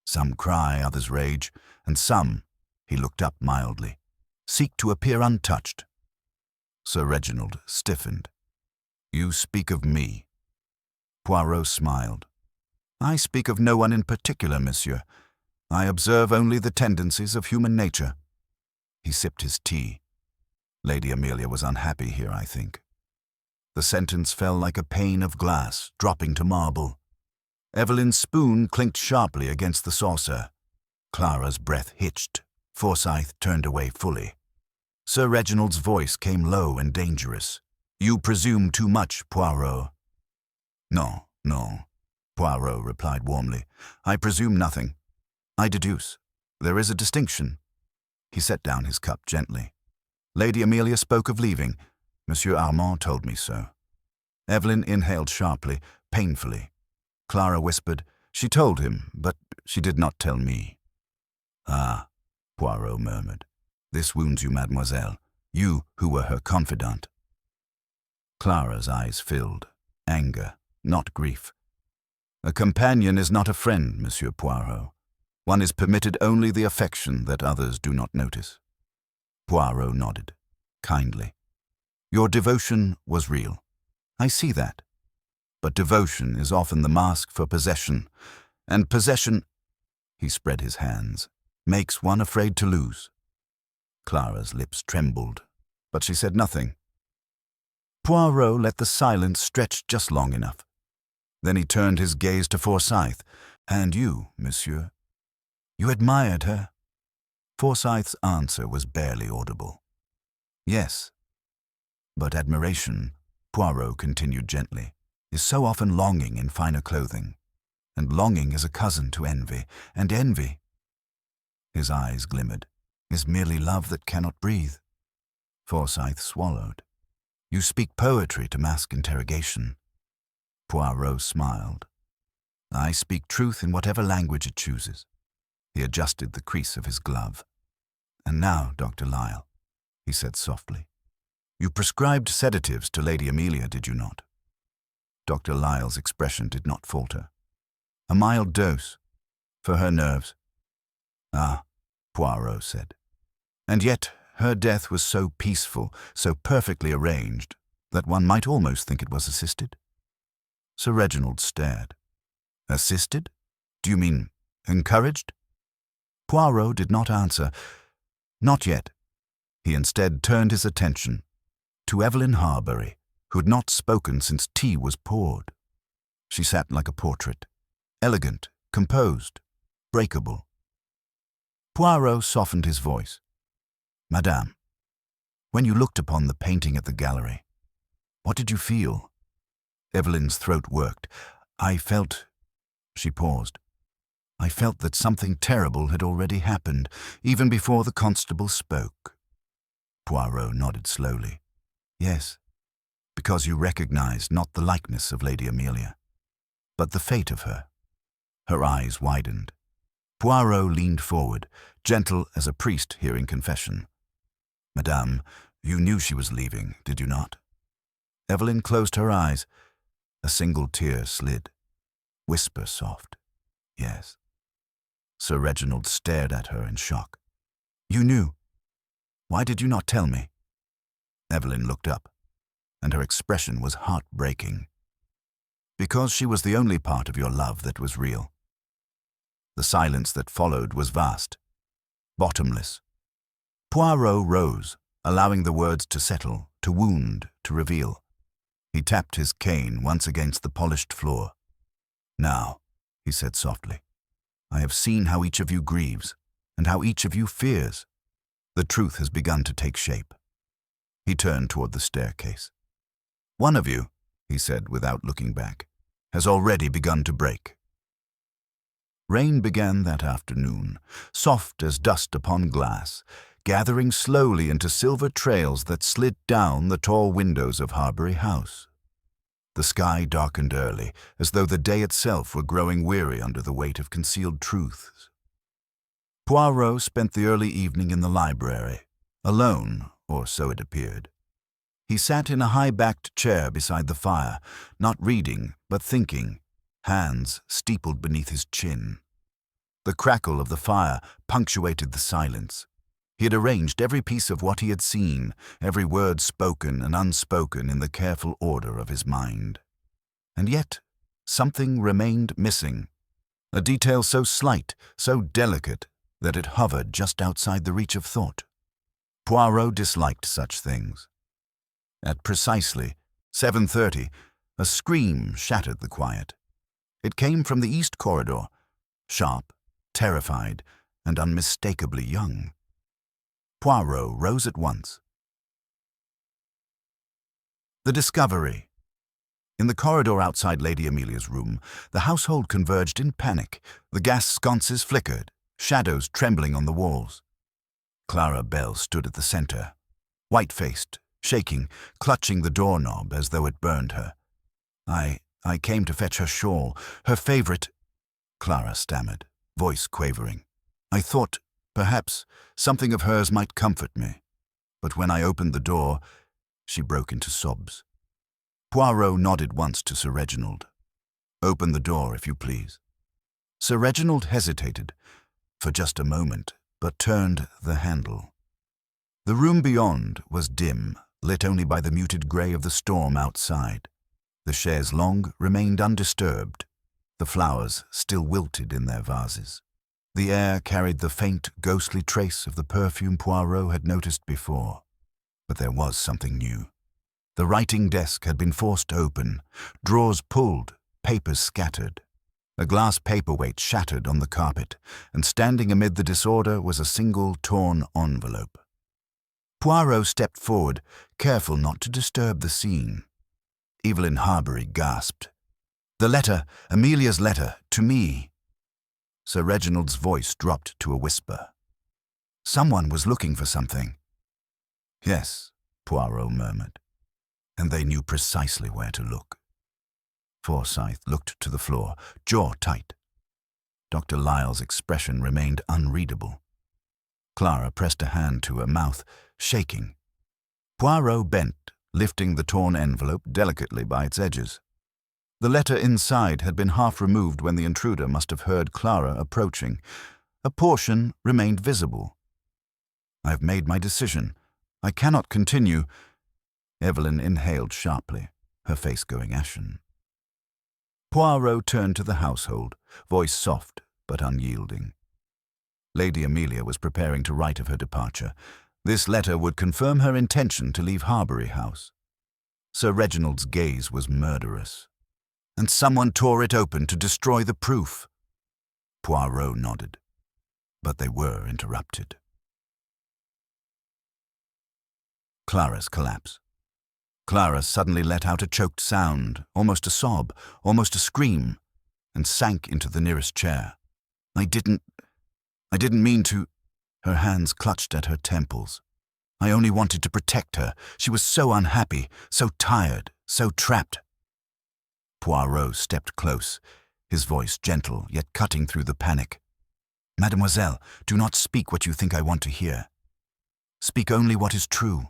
Some cry, others rage, and some, he looked up mildly, seek to appear untouched. Sir Reginald stiffened. "You speak of me." Poirot smiled. "I speak of no one in particular, monsieur. I observe only the tendencies of human nature." He sipped his tea. "Lady Amelia was unhappy here, I think." The sentence fell like a pane of glass, dropping to marble. Evelyn's spoon clinked sharply against the saucer. Clara's breath hitched. Forsyth turned away fully. Sir Reginald's voice came low and dangerous. You presume too much, Poirot. No, no, Poirot replied warmly. I presume nothing. I deduce. There is a distinction. He set down his cup gently. Lady Amelia spoke of leaving. Monsieur Armand told me so. Evelyn inhaled sharply, painfully. Clara whispered, She told him, but she did not tell me. Ah, Poirot murmured. This wounds you, mademoiselle. You who were her confidante. Clara's eyes filled. Anger, not grief. A companion is not a friend, Monsieur Poirot. One is permitted only the affection that others do not notice. Poirot nodded, kindly. Your devotion was real. I see that. But devotion is often the mask for possession, and possession, he spread his hands, makes one afraid to lose. Clara's lips trembled, but she said nothing. Poirot let the silence stretch just long enough. Then he turned his gaze to Forsyth. And you, monsieur? You admired her? Forsyth's answer was barely audible. Yes. But admiration, Poirot continued gently, is so often longing in finer clothing. And longing is a cousin to envy, and envy, his eyes glimmered, is merely love that cannot breathe. Forsyth swallowed. You speak poetry to mask interrogation. Poirot smiled. I speak truth in whatever language it chooses. He adjusted the crease of his glove. And now, Dr. Lyle, he said softly, you prescribed sedatives to Lady Amelia, did you not? Dr. Lyle's expression did not falter. A mild dose, for her nerves. Ah, Poirot said. And yet her death was so peaceful, so perfectly arranged, that one might almost think it was assisted. Sir Reginald stared. Assisted? Do you mean encouraged? Poirot did not answer. Not yet. He instead turned his attention to Evelyn Harbury, who had not spoken since tea was poured. She sat like a portrait, elegant, composed, breakable. Poirot softened his voice. Madame, when you looked upon the painting at the gallery, what did you feel? Evelyn's throat worked. I felt... She paused. I felt that something terrible had already happened, even before the constable spoke. Poirot nodded slowly. Yes, because you recognized not the likeness of Lady Amelia, but the fate of her. Her eyes widened. Poirot leaned forward, gentle as a priest hearing confession. Madame, you knew she was leaving, did you not? Evelyn closed her eyes. A single tear slid. Whisper soft. Yes. Sir Reginald stared at her in shock. You knew. Why did you not tell me? Evelyn looked up, and her expression was heartbreaking. Because she was the only part of your love that was real. The silence that followed was vast, bottomless. Poirot rose, allowing the words to settle, to wound, to reveal. He tapped his cane once against the polished floor. Now, he said softly, I have seen how each of you grieves, and how each of you fears. The truth has begun to take shape. He turned toward the staircase. One of you, he said without looking back, has already begun to break. Rain began that afternoon, soft as dust upon glass, gathering slowly into silver trails that slid down the tall windows of Harbury House. The sky darkened early, as though the day itself were growing weary under the weight of concealed truths. Poirot spent the early evening in the library, alone, or so it appeared. He sat in a high-backed chair beside the fire, not reading, but thinking, hands steepled beneath his chin. The crackle of the fire punctuated the silence. He had arranged every piece of what he had seen, every word spoken and unspoken in the careful order of his mind. And yet, something remained missing, a detail so slight, so delicate, that it hovered just outside the reach of thought. Poirot disliked such things. At precisely 7:30, a scream shattered the quiet. It came from the east corridor, sharp, terrified, and unmistakably young. Poirot rose at once. The discovery. In the corridor outside Lady Amelia's room, the household converged in panic. The gas sconces flickered, shadows trembling on the walls. Clara Bell stood at the center, white-faced, shaking, clutching the doorknob as though it burned her. I came to fetch her shawl, her favorite," Clara stammered, voice quavering. "I thought, perhaps, something of hers might comfort me. But when I opened the door," she broke into sobs. Poirot nodded once to Sir Reginald. "Open the door, if you please." Sir Reginald hesitated, for just a moment, but turned the handle. The room beyond was dim, lit only by the muted grey of the storm outside. The chaise longue remained undisturbed, the flowers still wilted in their vases. The air carried the faint, ghostly trace of the perfume Poirot had noticed before. But there was something new. The writing desk had been forced open, drawers pulled, papers scattered. A glass paperweight shattered on the carpet, and standing amid the disorder was a single torn envelope. Poirot stepped forward, careful not to disturb the scene. Evelyn Harbury gasped. "The letter, Amelia's letter, to me." Sir Reginald's voice dropped to a whisper. "Someone was looking for something." "Yes," Poirot murmured, and they knew precisely where to look. Forsyth looked to the floor, jaw tight. Dr. Lyle's expression remained unreadable. Clara pressed a hand to her mouth, shaking. Poirot bent, lifting the torn envelope delicately by its edges. The letter inside had been half removed when the intruder must have heard Clara approaching. A portion remained visible. "I have made my decision. I cannot continue." Evelyn inhaled sharply, her face going ashen. Poirot turned to the household, voice soft but unyielding. Lady Amelia was preparing to write of her departure. This letter would confirm her intention to leave Harbury House. Sir Reginald's gaze was murderous. "And someone tore it open to destroy the proof." Poirot nodded, but they were interrupted. Clara's collapse. Clara suddenly let out a choked sound, almost a sob, almost a scream, and sank into the nearest chair. I didn't mean to." Her hands clutched at her temples. "I only wanted to protect her. She was so unhappy, so tired, so trapped." Poirot stepped close, his voice gentle yet cutting through the panic. "Mademoiselle, do not speak what you think I want to hear. Speak only what is true."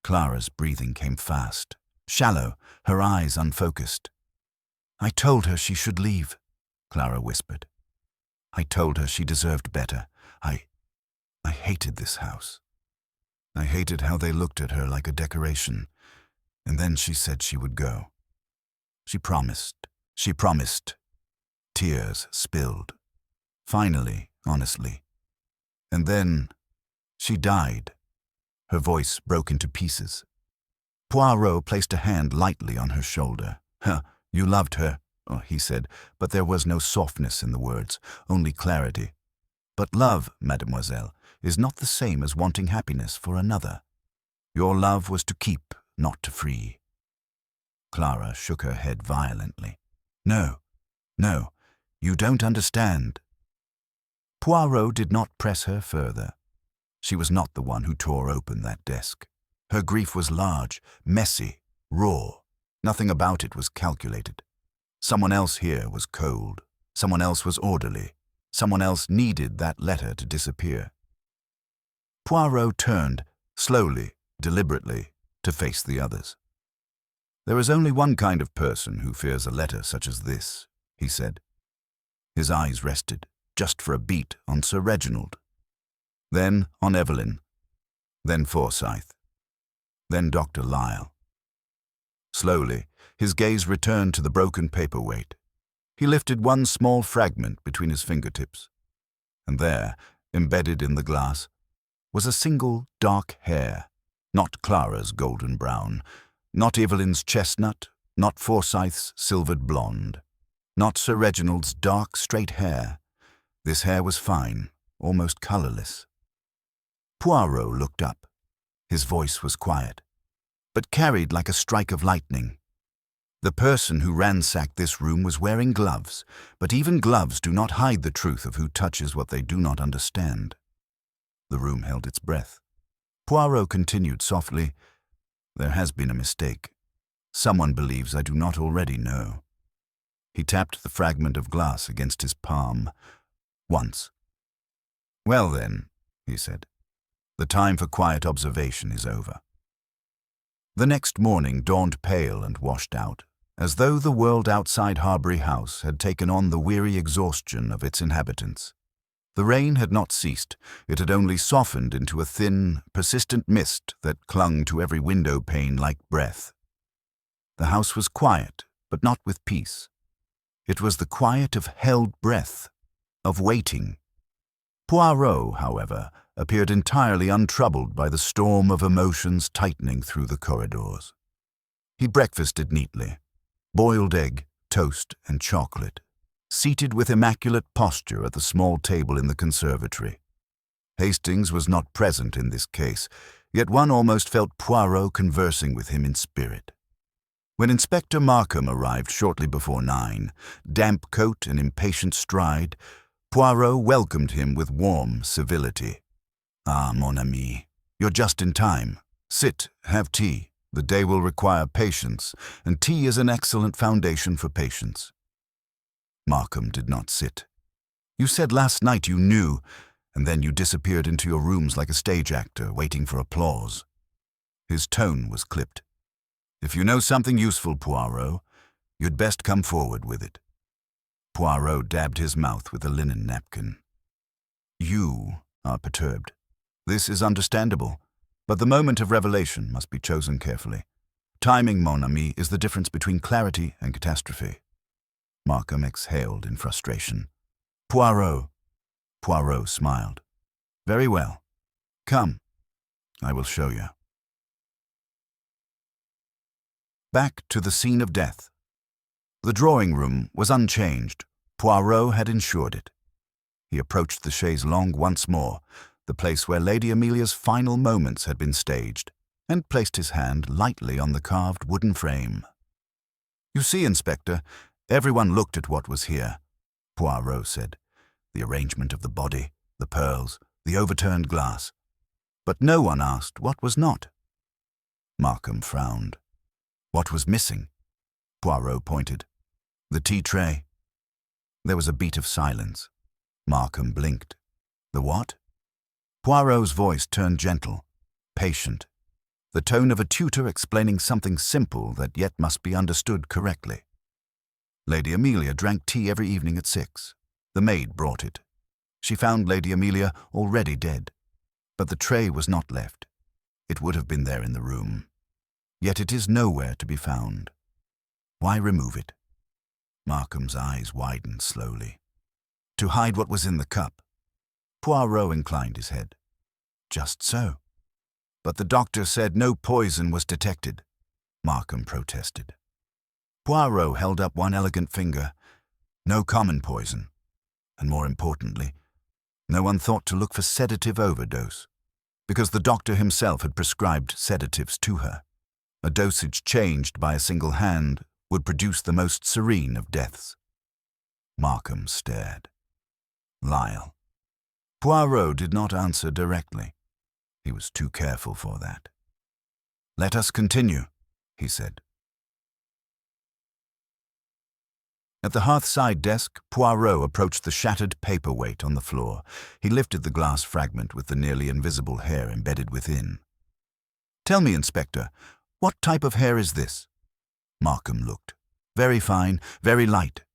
Clara's breathing came fast, shallow, her eyes unfocused. "I told her she should leave," Clara whispered. "I told her she deserved better. I hated this house. I hated how they looked at her like a decoration. And then she said she would go. She promised. Tears spilled. Finally, honestly. And then she died." Her voice broke into pieces. Poirot placed a hand lightly on her shoulder. "You loved her," he said, but there was no softness in the words, only clarity. "But love, mademoiselle, is not the same as wanting happiness for another. Your love was to keep, not to free." Clara shook her head violently. No, you don't understand." Poirot did not press her further. She was not the one who tore open that desk. Her grief was large, messy, raw. Nothing about it was calculated. Someone else here was cold. Someone else was orderly. Someone else needed that letter to disappear. Poirot turned, slowly, deliberately, to face the others. "There is only one kind of person who fears a letter such as this," he said. His eyes rested, just for a beat, on Sir Reginald. Then on Evelyn. Then Forsyth. Then Dr. Lyle. Slowly, his gaze returned to the broken paperweight. He lifted one small fragment between his fingertips. And there, embedded in the glass, was a single dark hair, not Clara's golden brown, not Evelyn's chestnut, not Forsyth's silvered blonde, not Sir Reginald's dark, straight hair. This hair was fine, almost colorless. Poirot looked up. His voice was quiet. but carried like a strike of lightning. The person who ransacked this room was wearing gloves, but even gloves do not hide the truth of who touches what they do not understand. The room held its breath. Poirot continued softly, "There has been a mistake. Someone believes I do not already know." He tapped the fragment of glass against his palm. Once. "Well then," he said, "the time for quiet observation is over." The next morning dawned pale and washed out, as though the world outside Harbury House had taken on the weary exhaustion of its inhabitants. The rain had not ceased. It had only softened into a thin, persistent mist that clung to every window pane like breath. The house was quiet, but not with peace. It was the quiet of held breath, of waiting. Poirot, however, appeared entirely untroubled by the storm of emotions tightening through the corridors. He breakfasted neatly: boiled egg, toast, and chocolate, seated with immaculate posture at the small table in the conservatory. Hastings was not present in this case, yet one almost felt Poirot conversing with him in spirit. When Inspector Markham arrived shortly before 9, damp coat and impatient stride, Poirot welcomed him with warm civility. "Ah, mon ami, you're just in time. Sit, have tea. The day will require patience, and tea is an excellent foundation for patience." Markham did not sit. "You said last night you knew, and then you disappeared into your rooms like a stage actor waiting for applause." His tone was clipped. "If you know something useful, Poirot, you'd best come forward with it." Poirot dabbed his mouth with a linen napkin. "You are perturbed. This is understandable, but the moment of revelation must be chosen carefully. Timing, mon ami, is the difference between clarity and catastrophe." Markham exhaled in frustration. "Poirot." Poirot smiled. "Very well. Come, I will show you." Back to the scene of death. The drawing room was unchanged. Poirot had ensured it. He approached the chaise longue once more, the place where Lady Amelia's final moments had been staged, and placed his hand lightly on the carved wooden frame. "You see, Inspector, everyone looked at what was here," Poirot said. "The arrangement of the body, the pearls, the overturned glass. But no one asked what was not." Markham frowned. "What was missing?" Poirot pointed. "The tea tray." There was a beat of silence. Markham blinked. "The what?" Poirot's voice turned gentle, patient, the tone of a tutor explaining something simple that yet must be understood correctly. "Lady Amelia drank tea every evening at 6. The maid brought it. She found Lady Amelia already dead, but the tray was not left. It would have been there in the room. Yet it is nowhere to be found. Why remove it?" Markham's eyes widened slowly. "To hide what was in the cup." Poirot inclined his head. "Just so. But the doctor said no poison was detected," Markham protested. Poirot held up one elegant finger. "No common poison. And more importantly, no one thought to look for sedative overdose, because the doctor himself had prescribed sedatives to her. A dosage changed by a single hand would produce the most serene of deaths." Markham stared. Lyle. Poirot did not answer directly. He was too careful for that. "Let us continue," he said. At the hearthside desk, Poirot approached the shattered paperweight on the floor. He lifted the glass fragment with the nearly invisible hair embedded within. "Tell me, Inspector, what type of hair is this?" Markham looked. "Very fine, very light."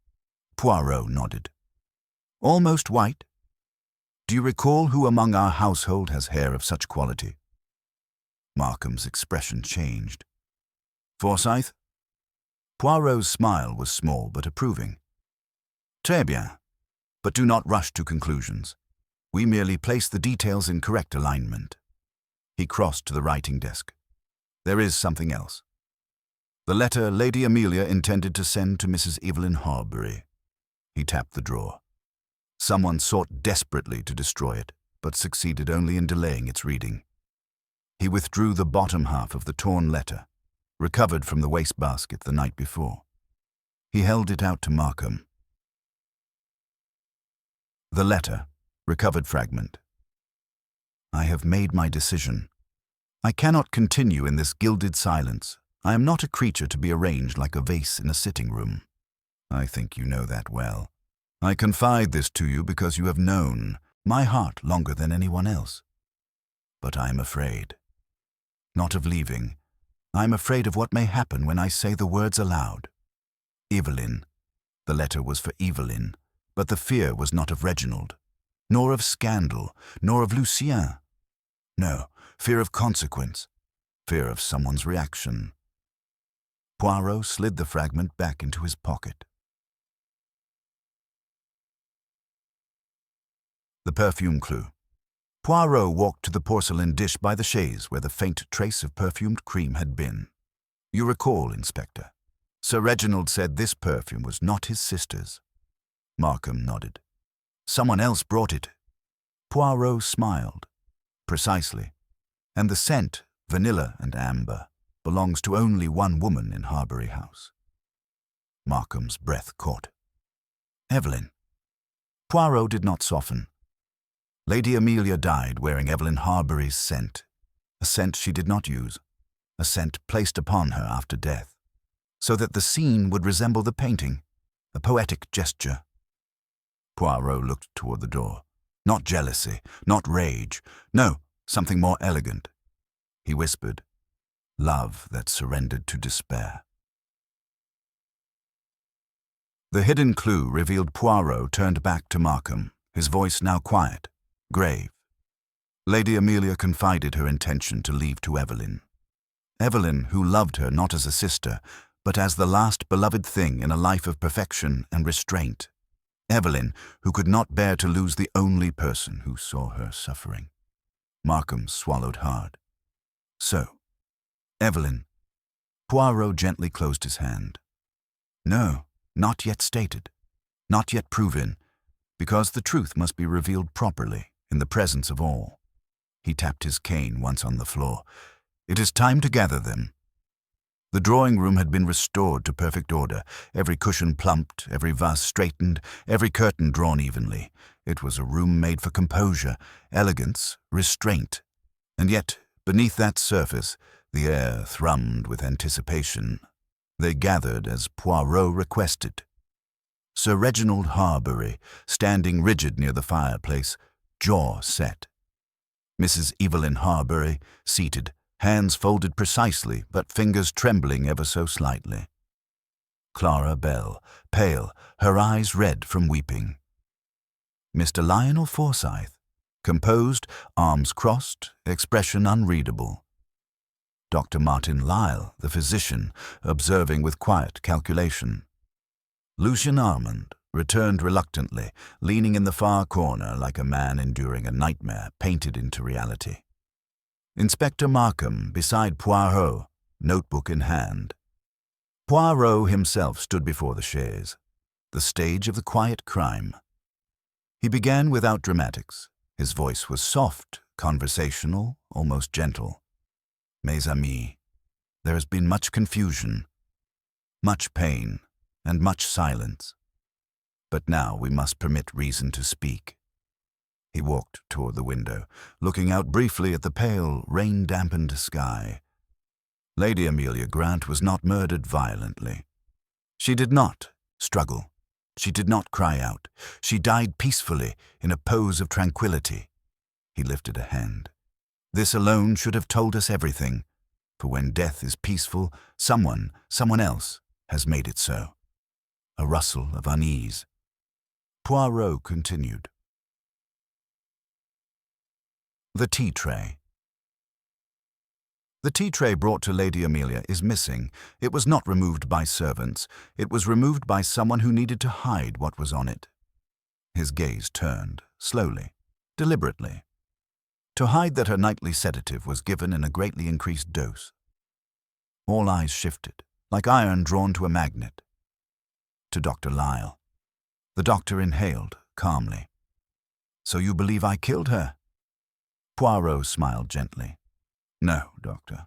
Poirot nodded. "Almost white? Do you recall who among our household has hair of such quality?" Markham's expression changed. "Forsyth?" Poirot's smile was small but approving. "Très bien. But do not rush to conclusions. We merely place the details in correct alignment." He crossed to the writing desk. "There is something else. The letter Lady Amelia intended to send to Mrs. Evelyn Horbury." He tapped the drawer. Someone sought desperately to destroy it, but succeeded only in delaying its reading. He withdrew the bottom half of the torn letter recovered from the wastebasket the night before. He held it out to Markham. The letter, recovered fragment. I have made my decision. I cannot continue in this gilded silence. I am not a creature to be arranged like a vase in a sitting room. I think you know that well. I confide this to you because you have known my heart longer than anyone else. But I am afraid. Not of leaving. I am afraid of what may happen when I say the words aloud. Evelyn. The letter was for Evelyn, but the fear was not of Reginald, nor of scandal, nor of Lucien. No, fear of consequence, fear of someone's reaction. Poirot slid the fragment back into his pocket. The perfume clue. Poirot walked to the porcelain dish by the chaise where the faint trace of perfumed cream had been. You recall, Inspector. Sir Reginald said this perfume was not his sister's. Markham nodded. Someone else brought it. Poirot smiled. Precisely. And the scent, vanilla and amber, belongs to only one woman in Harbury House. Markham's breath caught. Evelyn. Poirot did not soften. Lady Amelia died wearing Evelyn Harbury's scent, a scent she did not use, a scent placed upon her after death, so that the scene would resemble the painting, a poetic gesture. Poirot looked toward the door. Not jealousy, not rage, no, something more elegant. He whispered, love that surrendered to despair. The hidden clue revealed Poirot turned back to Markham, his voice now quiet, grave. Lady Amelia confided her intention to leave to Evelyn. Evelyn, who loved her not as a sister, but as the last beloved thing in a life of perfection and restraint. Evelyn, who could not bear to lose the only person who saw her suffering. Markham swallowed hard. So, Evelyn. Poirot gently closed his hand. No, not yet stated, not yet proven, because the truth must be revealed properly, in the presence of all. He tapped his cane once on the floor. It is time to gather them. The drawing-room had been restored to perfect order, every cushion plumped, every vase straightened, every curtain drawn evenly. It was a room made for composure, elegance, restraint. And yet, beneath that surface, the air thrummed with anticipation. They gathered as Poirot requested. Sir Reginald Harbury, standing rigid near the fireplace, jaw set. Mrs. Evelyn Harbury, seated, hands folded precisely, but fingers trembling ever so slightly. Clara Bell, pale, her eyes red from weeping. Mr. Lionel Forsyth, composed, arms crossed, expression unreadable. Dr. Martin Lisle, the physician, observing with quiet calculation. Lucien Armand returned reluctantly, leaning in the far corner like a man enduring a nightmare painted into reality. Inspector Markham beside Poirot, notebook in hand. Poirot himself stood before the chaise, the stage of the quiet crime. He began without dramatics. His voice was soft, conversational, almost gentle. Mes amis, there has been much confusion, much pain, and much silence. But now we must permit reason to speak. He walked toward the window, looking out briefly at the pale, rain-dampened sky. Lady Amelia Grant was not murdered violently. She did not struggle. She did not cry out. She died peacefully, in a pose of tranquility. He lifted a hand. This alone should have told us everything, for when death is peaceful, someone else, has made it so. A rustle of unease. Poirot continued. The tea tray. The tea tray brought to Lady Amelia is missing. It was not removed by servants. It was removed by someone who needed to hide what was on it. His gaze turned, slowly, deliberately, to hide that her nightly sedative was given in a greatly increased dose. All eyes shifted, like iron drawn to a magnet. To Dr. Lisle. The doctor inhaled, calmly. So you believe I killed her? Poirot smiled gently. No, doctor.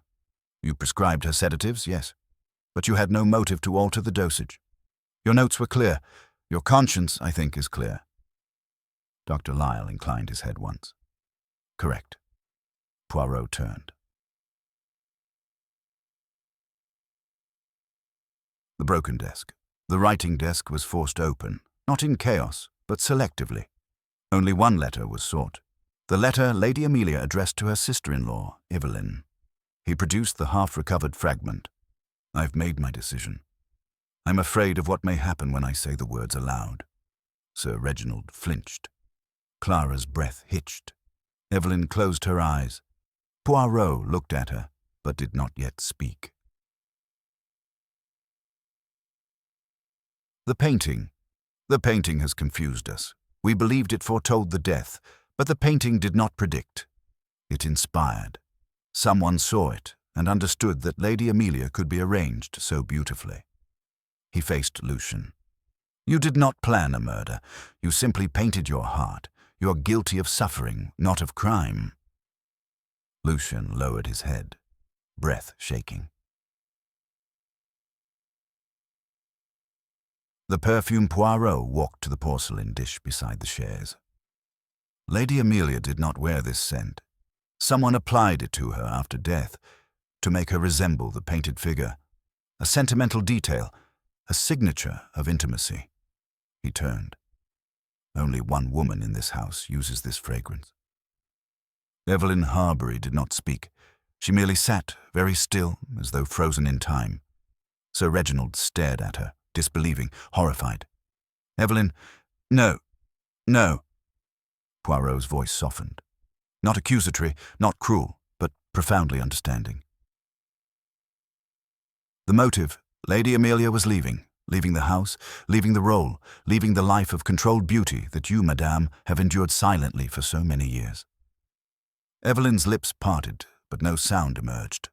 You prescribed her sedatives, yes, but you had no motive to alter the dosage. Your notes were clear. Your conscience, I think, is clear. Dr. Lyle inclined his head once. Correct. Poirot turned. The broken desk. The writing desk was forced open, not in chaos, but selectively. Only one letter was sought. The letter Lady Amelia addressed to her sister-in-law, Evelyn. He produced the half-recovered fragment. I've made my decision. I'm afraid of what may happen when I say the words aloud. Sir Reginald flinched. Clara's breath hitched. Evelyn closed her eyes. Poirot looked at her, but did not yet speak. The painting. The painting has confused us. We believed it foretold the death, but the painting did not predict. It inspired. Someone saw it and understood that Lady Amelia could be arranged so beautifully. He faced Lucian. You did not plan a murder. You simply painted your heart. You're guilty of suffering, not of crime. Lucian lowered his head, breath shaking. The perfumed Poirot walked to the porcelain dish beside the chaise. Lady Amelia did not wear this scent. Someone applied it to her after death, to make her resemble the painted figure. A sentimental detail, a signature of intimacy. He turned. Only one woman in this house uses this fragrance. Evelyn Harbury did not speak. She merely sat, very still, as though frozen in time. Sir Reginald stared at her, disbelieving, horrified. Evelyn, no, no. Poirot's voice softened. Not accusatory, not cruel, but profoundly understanding. The motive, Lady Amelia was leaving the house, leaving the role, leaving the life of controlled beauty that you, madame, have endured silently for so many years. Evelyn's lips parted, but no sound emerged.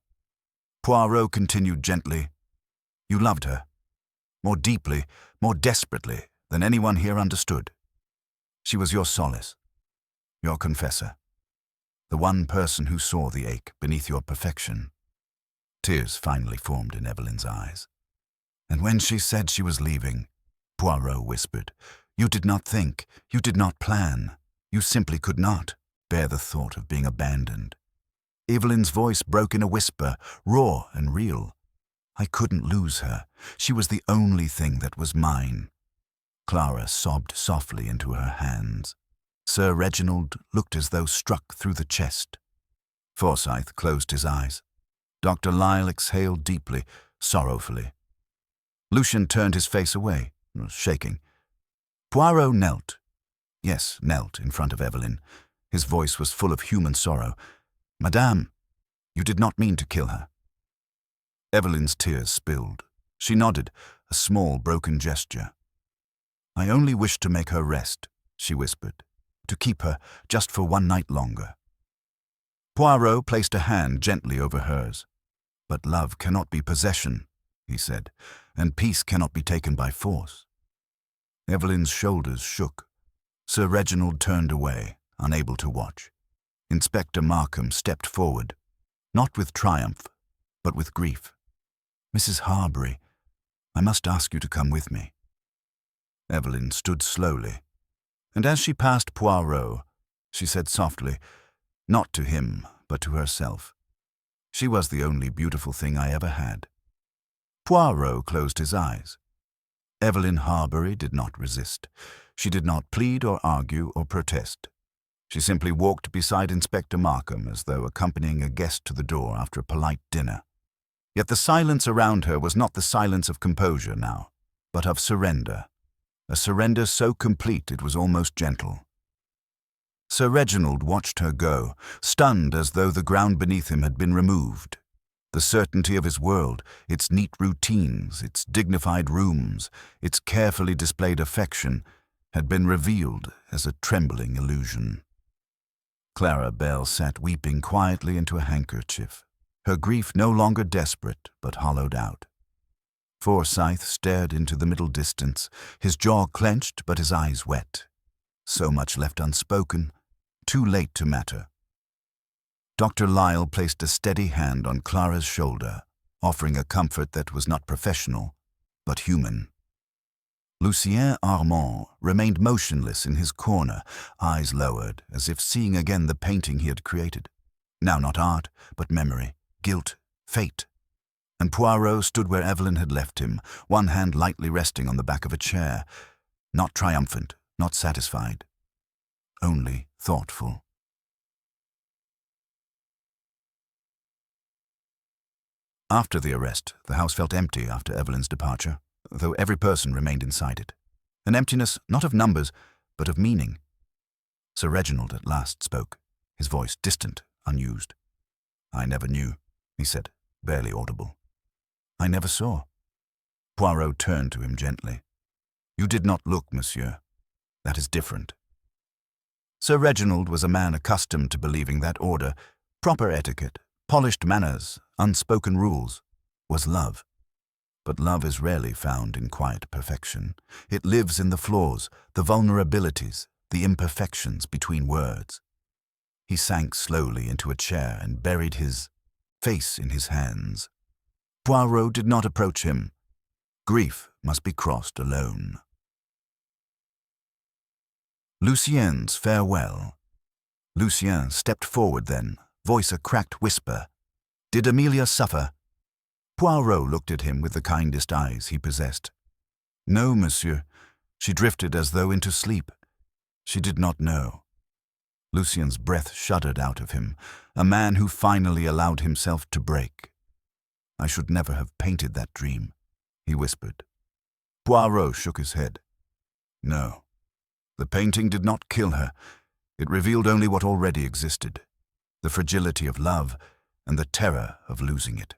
Poirot continued gently, You loved her. More deeply, more desperately than anyone here understood. She was your solace, your confessor, the one person who saw the ache beneath your perfection. Tears finally formed in Evelyn's eyes. And when she said she was leaving, Poirot whispered, You did not think, you did not plan, you simply could not bear the thought of being abandoned. Evelyn's voice broke in a whisper, raw and real. I couldn't lose her. She was the only thing that was mine. Clara sobbed softly into her hands. Sir Reginald looked as though struck through the chest. Forsyth closed his eyes. Dr. Lyle exhaled deeply, sorrowfully. Lucian turned his face away, shaking. Poirot knelt. Yes, knelt in front of Evelyn. His voice was full of human sorrow. Madame, you did not mean to kill her. Evelyn's tears spilled. She nodded, a small, broken gesture. I only wished to make her rest, she whispered, to keep her just for one night longer. Poirot placed a hand gently over hers. But love cannot be possession, he said, and peace cannot be taken by force. Evelyn's shoulders shook. Sir Reginald turned away, unable to watch. Inspector Markham stepped forward, not with triumph, but with grief. Mrs. Harbury, I must ask you to come with me. Evelyn stood slowly, and as she passed Poirot, she said softly, not to him, but to herself, She was the only beautiful thing I ever had. Poirot closed his eyes. Evelyn Harbury did not resist. She did not plead or argue or protest. She simply walked beside Inspector Markham as though accompanying a guest to the door after a polite dinner. Yet the silence around her was not the silence of composure now, but of surrender. A surrender so complete it was almost gentle. Sir Reginald watched her go, stunned as though the ground beneath him had been removed. The certainty of his world, its neat routines, its dignified rooms, its carefully displayed affection, had been revealed as a trembling illusion. Clara Bell sat weeping quietly into a handkerchief, her grief no longer desperate but hollowed out. Forsyth stared into the middle distance, his jaw clenched but his eyes wet. So much left unspoken, too late to matter. Dr. Lyle placed a steady hand on Clara's shoulder, offering a comfort that was not professional, but human. Lucien Armand remained motionless in his corner, eyes lowered, as if seeing again the painting he had created. Now not art, but memory, guilt, fate. And Poirot stood where Evelyn had left him, one hand lightly resting on the back of a chair, not triumphant, not satisfied, only thoughtful. After the arrest, the house felt empty after Evelyn's departure, though every person remained inside it. An emptiness not of numbers, but of meaning. Sir Reginald at last spoke, his voice distant, unused. "I never knew," he said, barely audible. "I never saw." Poirot turned to him gently. "You did not look, monsieur. That is different." Sir Reginald was a man accustomed to believing that order, proper etiquette, polished manners, unspoken rules, was love. But love is rarely found in quiet perfection. It lives in the flaws, the vulnerabilities, the imperfections between words. He sank slowly into a chair and buried his face in his hands. Poirot did not approach him. Grief must be crossed alone. Lucien's farewell. Lucien stepped forward then, voice a cracked whisper. "Did Amelia suffer?" Poirot looked at him with the kindest eyes he possessed. "No, monsieur. She drifted as though into sleep. She did not know." Lucien's breath shuddered out of him, a man who finally allowed himself to break. "I should never have painted that dream," he whispered. Poirot shook his head. "No. The painting did not kill her. It revealed only what already existed, the fragility of love and the terror of losing it."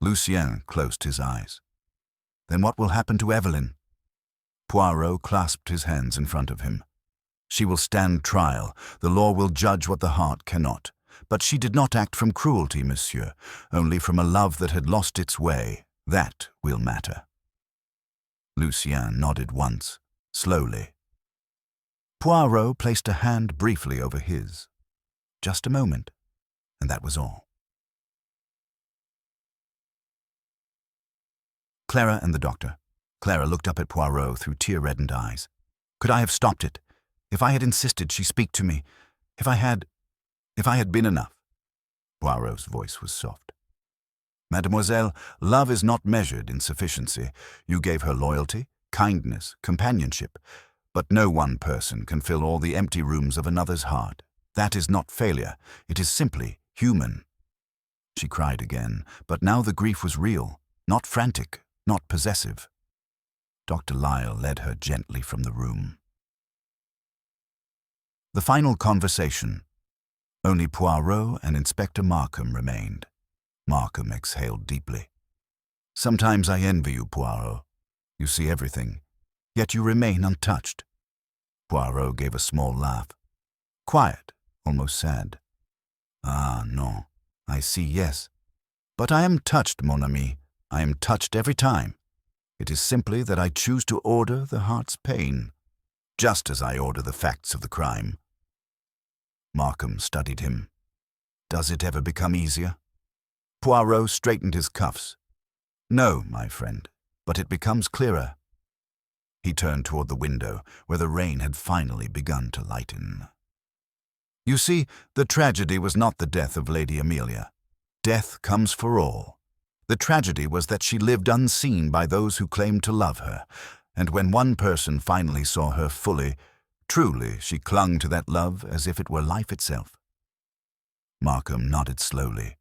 Lucien closed his eyes. "Then what will happen to Evelyn?" Poirot clasped his hands in front of him. "She will stand trial. The law will judge what the heart cannot. But she did not act from cruelty, monsieur, only from a love that had lost its way. That will matter." Lucien nodded once, slowly. Poirot placed a hand briefly over his. Just a moment, and that was all. Clara and the doctor. Clara looked up at Poirot through tear-reddened eyes. "Could I have stopped it? If I had insisted she speak to me, if I had been enough." Poirot's voice was soft. "Mademoiselle, love is not measured in sufficiency. You gave her loyalty, kindness, companionship, but no one person can fill all the empty rooms of another's heart. That is not failure. It is simply human." She cried again, but now the grief was real, not frantic, not possessive. Dr. Lyle led her gently from the room. The final conversation. Only Poirot and Inspector Markham remained. Markham exhaled deeply. "Sometimes I envy you, Poirot. You see everything, yet you remain untouched." Poirot gave a small laugh. Quiet, almost sad. "Ah, no. I see, yes. But I am touched, mon ami. I am touched every time. It is simply that I choose to order the heart's pain, just as I order the facts of the crime." Markham studied him. "Does it ever become easier?" Poirot straightened his cuffs. "No, my friend, but it becomes clearer." He turned toward the window, where the rain had finally begun to lighten. "You see, the tragedy was not the death of Lady Amelia. Death comes for all. The tragedy was that she lived unseen by those who claimed to love her, and when one person finally saw her fully, truly she clung to that love as if it were life itself." Markham nodded slowly.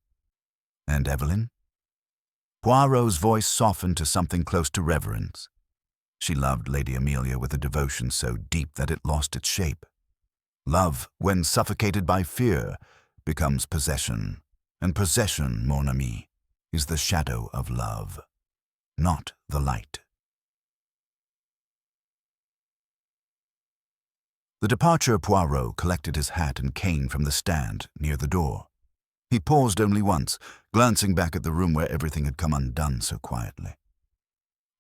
"And Evelyn?" Poirot's voice softened to something close to reverence. "She loved Lady Amelia with a devotion so deep that it lost its shape. Love, when suffocated by fear, becomes possession, and possession, mon ami, is the shadow of love, not the light." The departure Poirot collected his hat and cane from the stand near the door. He paused only once, glancing back at the room where everything had come undone so quietly.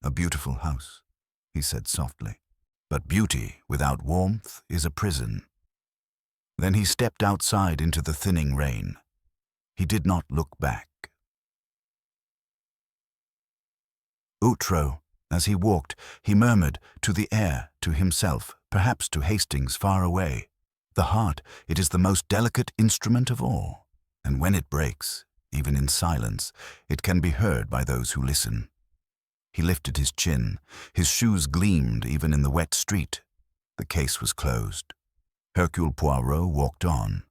"A beautiful house," he said softly. "But beauty without warmth is a prison." Then he stepped outside into the thinning rain. He did not look back. Outro, as he walked, he murmured to the air, to himself, perhaps to Hastings far away. The heart, it is the most delicate instrument of all, and when it breaks, even in silence, it can be heard by those who listen. He lifted his chin. His shoes gleamed even in the wet street. The case was closed. Hercule Poirot walked on.